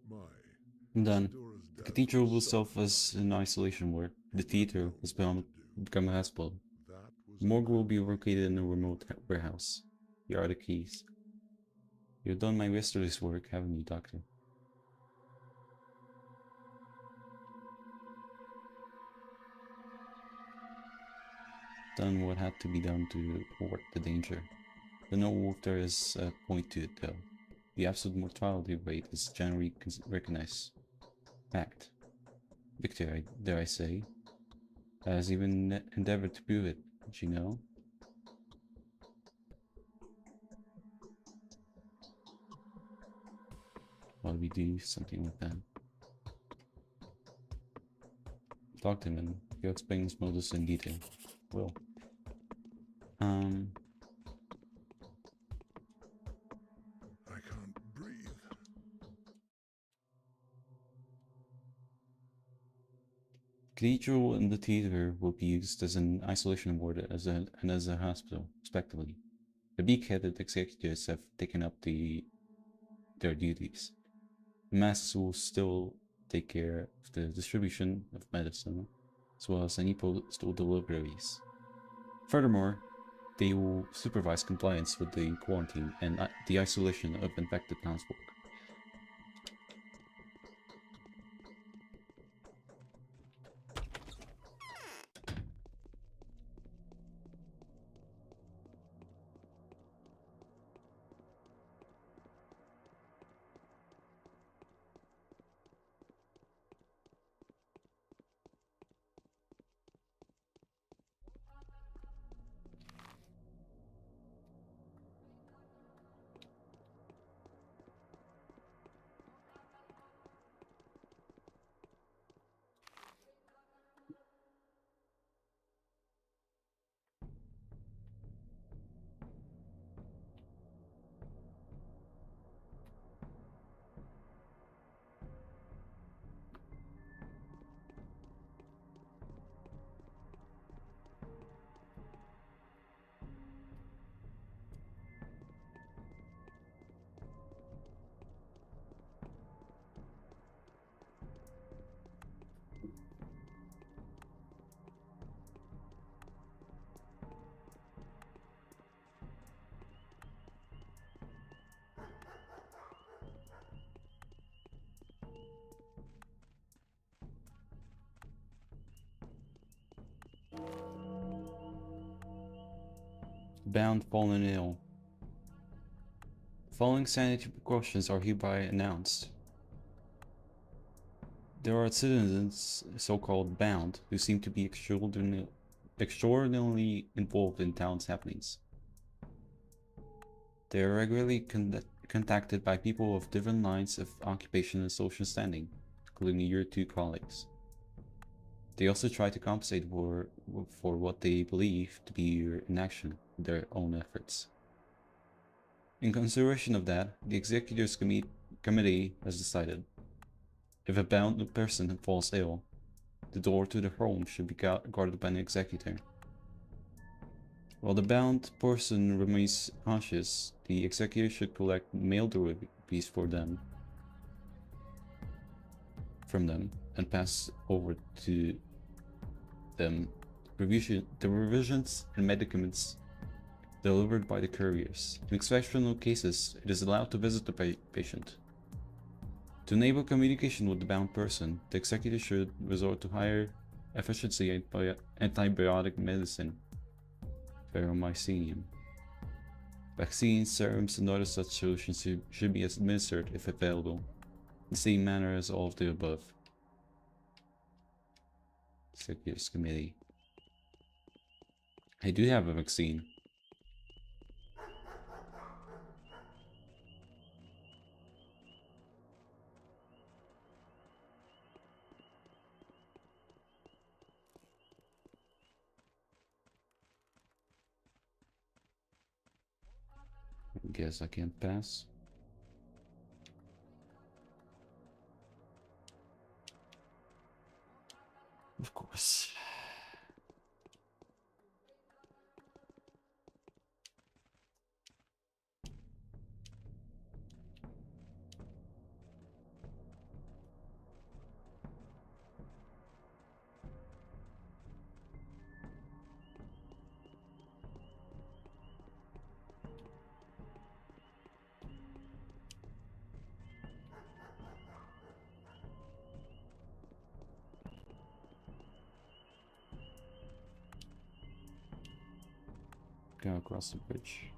My, And then, Isadora's the death cathedral will was serve sudden. as an isolation ward. The theater has become a hospital. That was The morgue will be unending. located in a remote warehouse. Here are the keys. You've done my yesterday's work, haven't you, Doctor? Done what had to be done to thwart the danger. The no there is a point to it, though. The absolute mortality rate is generally recognized. Fact. Victor, dare I say, has even endeavored to prove it, did you know? Why we do something like that? Talk to him and he'll explain his motives in detail. Well, I can't breathe. cathedral and the theater will be used as an isolation ward and as a hospital, respectively. The beak-headed executives have taken up their duties. The masks will still take care of the distribution of medicine, as well as any postal deliveries. Furthermore, they will supervise compliance with the quarantine and the isolation of infected townsfolk. Bound, fallen ill. The following sanitary precautions are hereby announced. There are citizens, so-called bound, who seem to be extraordinarily involved in town's happenings. They are regularly contacted by people of different lines of occupation and social standing, including your two colleagues. They also try to compensate for what they believe to be your inaction in their own efforts. In consideration of that, the Executors Committee has decided, if a bound person falls ill, the door to the home should be guarded by an executor. While the bound person remains conscious, the executor should collect mail deliveries from them and pass over to them the revisions and medicaments delivered by the couriers. In exceptional cases, it is allowed to visit the patient. To enable communication with the bound person, the executor should resort to higher efficiency antibiotic medicine, Ferromycinium. Vaccines, serums, and other such solutions should be administered, if available, in the same manner as all of the above. Executors Committee. I do have a vaccine. Guess I can't pass. Of course. go across the bridge.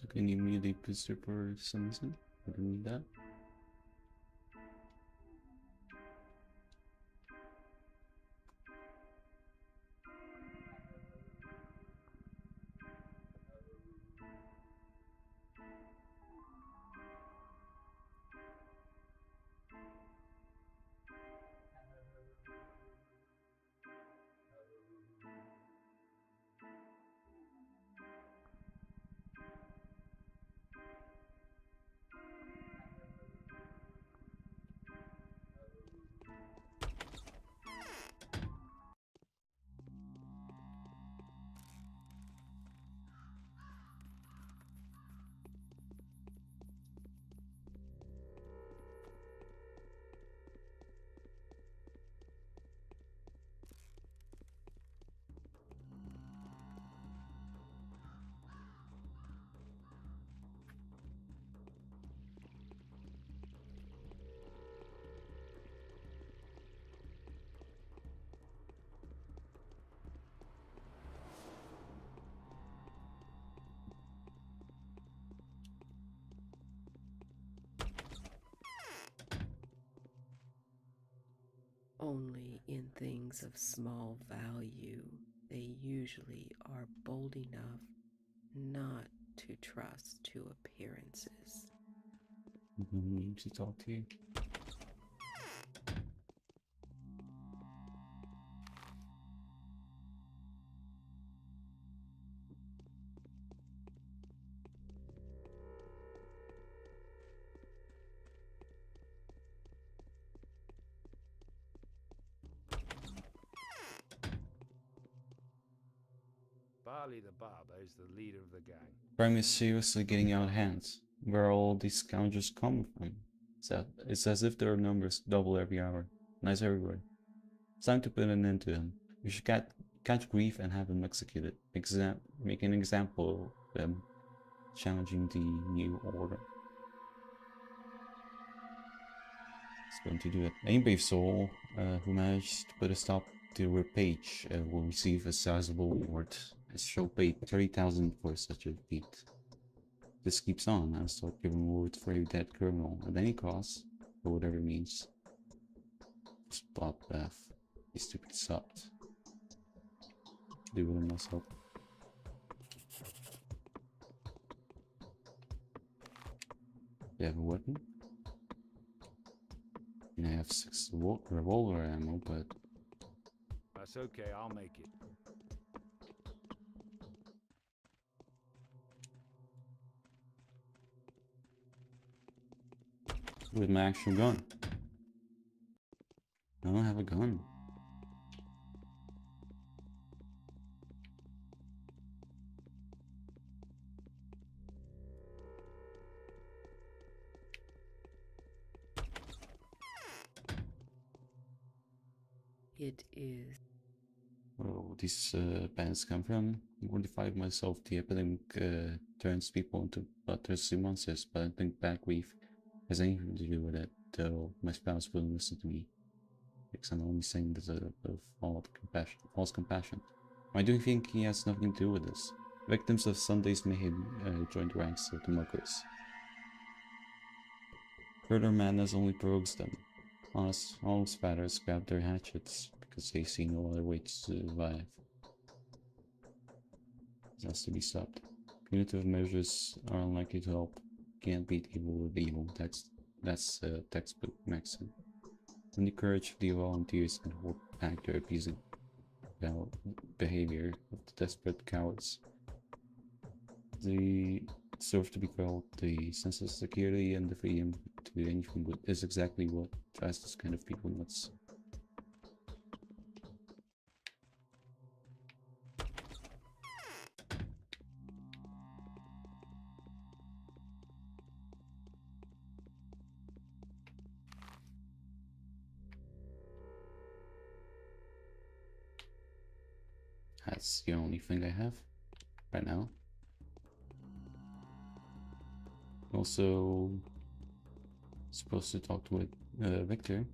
Took an immediate booster for some reason. I don't need that. Only in things of small value they usually are bold enough not to trust to appearances. Need to talk to you. Barley the barber is the leader of the gang. Crime is seriously getting out of hand. Where are all these scoundrels coming from? It's as if their numbers double every hour. Nice everywhere. It's time to put an end to them. We should catch grief and have them executed. Make an example of them, challenging the new order. It's going to do it. Any brave soul who managed to put a stop to the page will receive a sizable reward. As show paid 30,000 for such a feat. This keeps on. I'll start giving rewards for every dead criminal at any cost, or whatever it means. Stop, Beth. You stupid sucked. Do it myself. You have a weapon? I have 6 revolver ammo, but That's okay, I'll make it. with my actual gun. I don't have a gun. It is where these bands come from. I'm mortified myself. The epidemic turns people into bloodthirsty monsters, but I don't think bad grief has anything to do with it, though my spouse wouldn't listen to me. Because I'm only saying this out of false compassion. I do think he has nothing to do with this. Victims of Sunday's mayhem joined the ranks of the muggers. Further madness only provokes them. Honest spatters grab their hatchets because they see no other way to survive. This has to be stopped. Punitive measures are unlikely to help. Can't beat evil with evil. That's a textbook maxim. And the courage of the volunteers can hold back their appeasing behavior of the desperate cowards. They deserve to be called. The sense of security and the freedom to do anything good is exactly what drives this kind of people nuts. That's the only thing I have right now. Also, supposed to talk with Victor.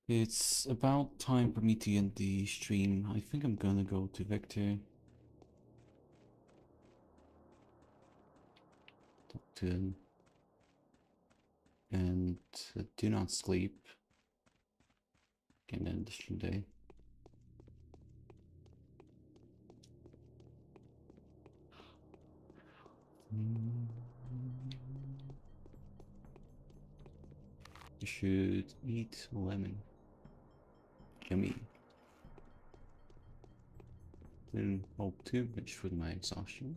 It's about time for me to end the stream. I think I'm gonna go to Victor. Talk to him. And do not sleep. Can end the stream day. You should eat lemon. Yummy. Didn't hope too much with my exhaustion.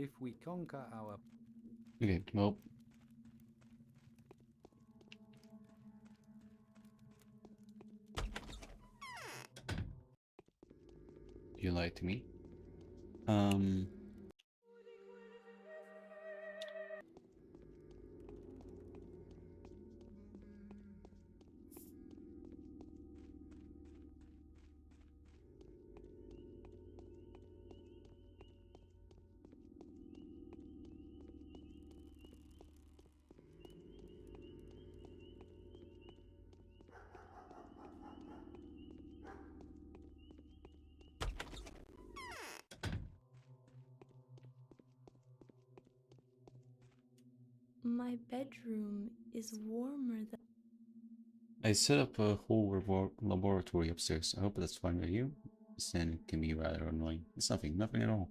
If we conquer our Okay, well. You lied to me. My bedroom is warmer than. I set up a whole laboratory upstairs. I hope that's fine with you. This then can be rather annoying. It's nothing at all.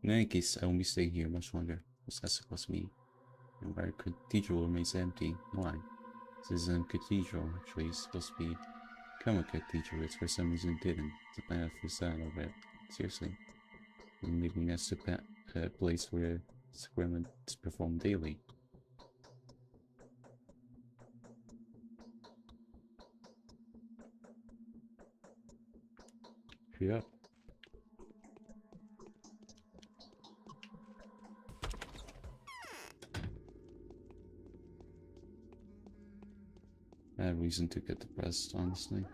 In any case, I won't be staying here much longer. This has to cost me. And our cathedral remains empty. Why? This isn't a cathedral, actually. It's supposed to become a cathedral. It's for some reason it didn't. The plan of facade of it. Seriously. And leaving us a place where sacraments is performed daily. Yep. I have reason to get depressed, honestly.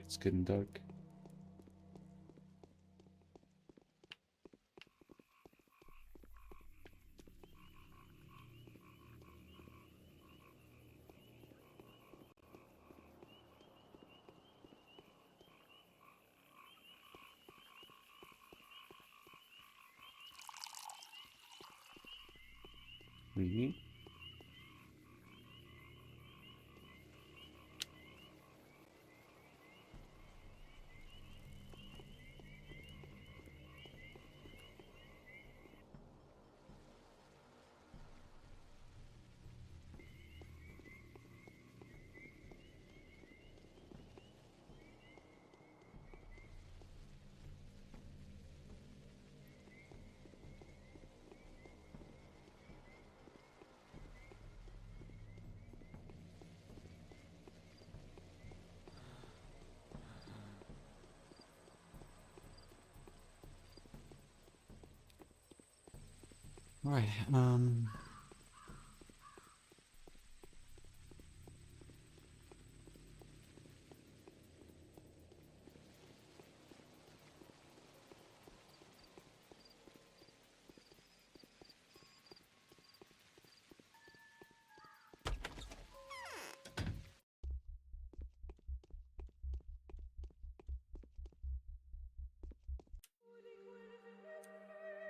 It's getting dark. Mm-hmm. Right,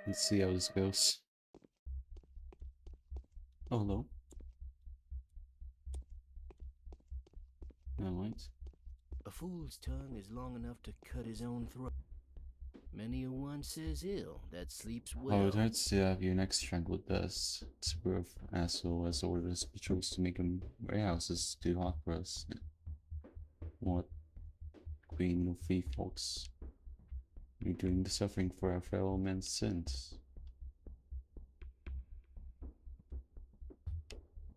let's see how this goes. Oh, hello. Alright. A fool's tongue is long enough to cut his own throat. Many a one says ill that sleeps well. Oh, it hurts to have your neck strangled with this. This rough asshole has ordered us patrols to make him warehouses too hot for us. What? Queen of Thief folks. We're doing the suffering for our fellow men's sins.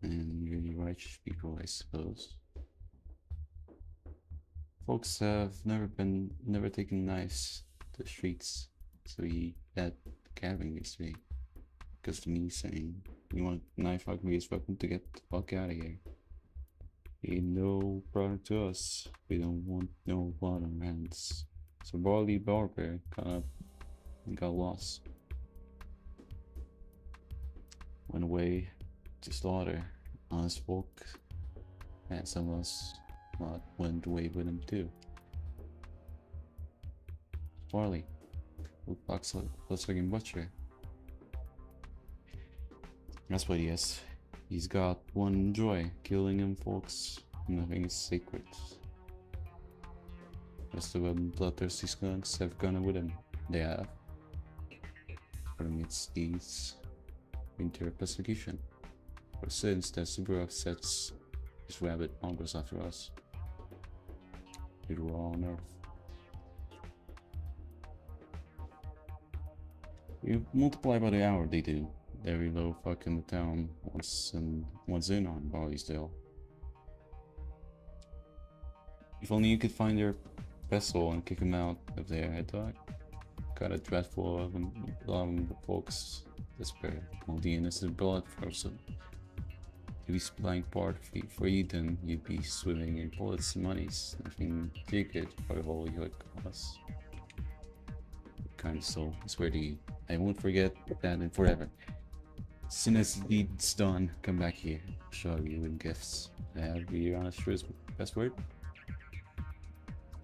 And really righteous people, I suppose. Folks have never taken knives to the streets, so he had gathering yesterday. Because to me saying, you want knife huggiest weapon to get the fuck out of here. Ain't no product to us. We don't want no blood on our hands. So Barley Barber caught up and got lost. Went away to slaughter honest folk and some of us what went away with him too. Farley, looks like a butcher. That's what he is. He's got one joy, killing him folks. Nothing is sacred. Rest of them bloodthirsty skunks have gone with him. They have. For amidst these winter persecution. For since the Subaru sets his rabbit mongrels after us. We were on Earth. You multiply by the hour they do. Very low fuck in the town once in on Barleysdale. If only you could find their vessel and kick them out of there, I thought. Got a dreadful of them, the folks despair. All the innocent blood frozen. To be supplying part for Eden, you'd be swimming in bullets and monies. Nothing too good for all your cause. Kind of soul, I swear to you. I won't forget that in forever. As soon as the deed's done, come back here. Show you with gifts. I have your honest truth's best word.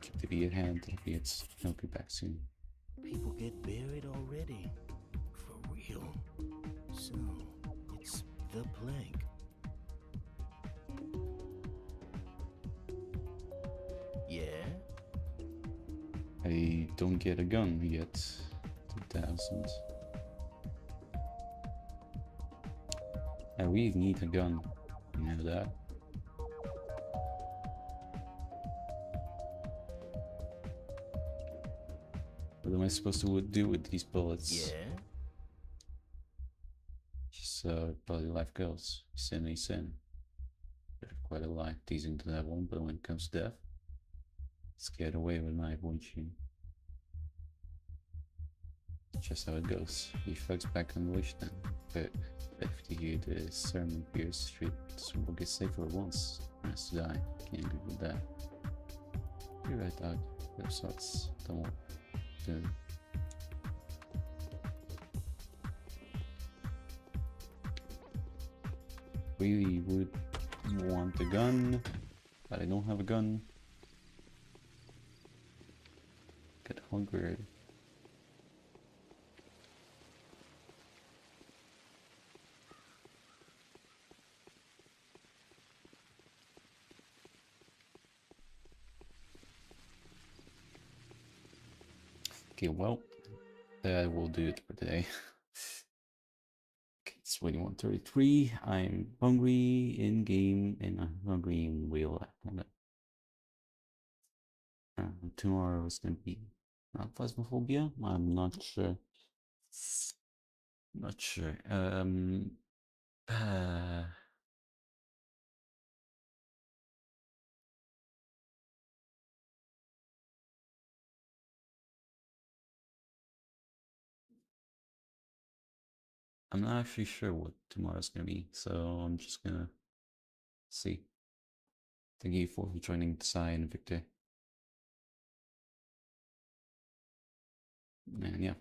Keep the V at hand, albeit I'll be back soon. People get buried already. For real. So, it's the plague. Yeah? I don't get a gun yet. 2000. I really need a gun. You know that? What am I supposed to do with these bullets? Yeah? Just probably life goes. Sin is sin. Bit of quite a lie teasing to that one, but when it comes to death, scared away with a knife, won't you? Just how it goes. He fucks back on the wish then. But if you hear the sermon Pierce Street, will get safer once. Has to die. Can't agree with that. You're right, dog. Your thoughts don't do. Really would want a gun, but I don't have a gun. Get hungry. Okay, well, that will do it for today. Okay, it's 21:33. I'm hungry in game and I'm hungry in real life. Tomorrow is gonna be not Phasmophobia. I'm not sure. Not sure. I'm not actually sure what tomorrow's gonna be, so I'm just gonna see. Thank you for joining Sai and Victor. And yeah.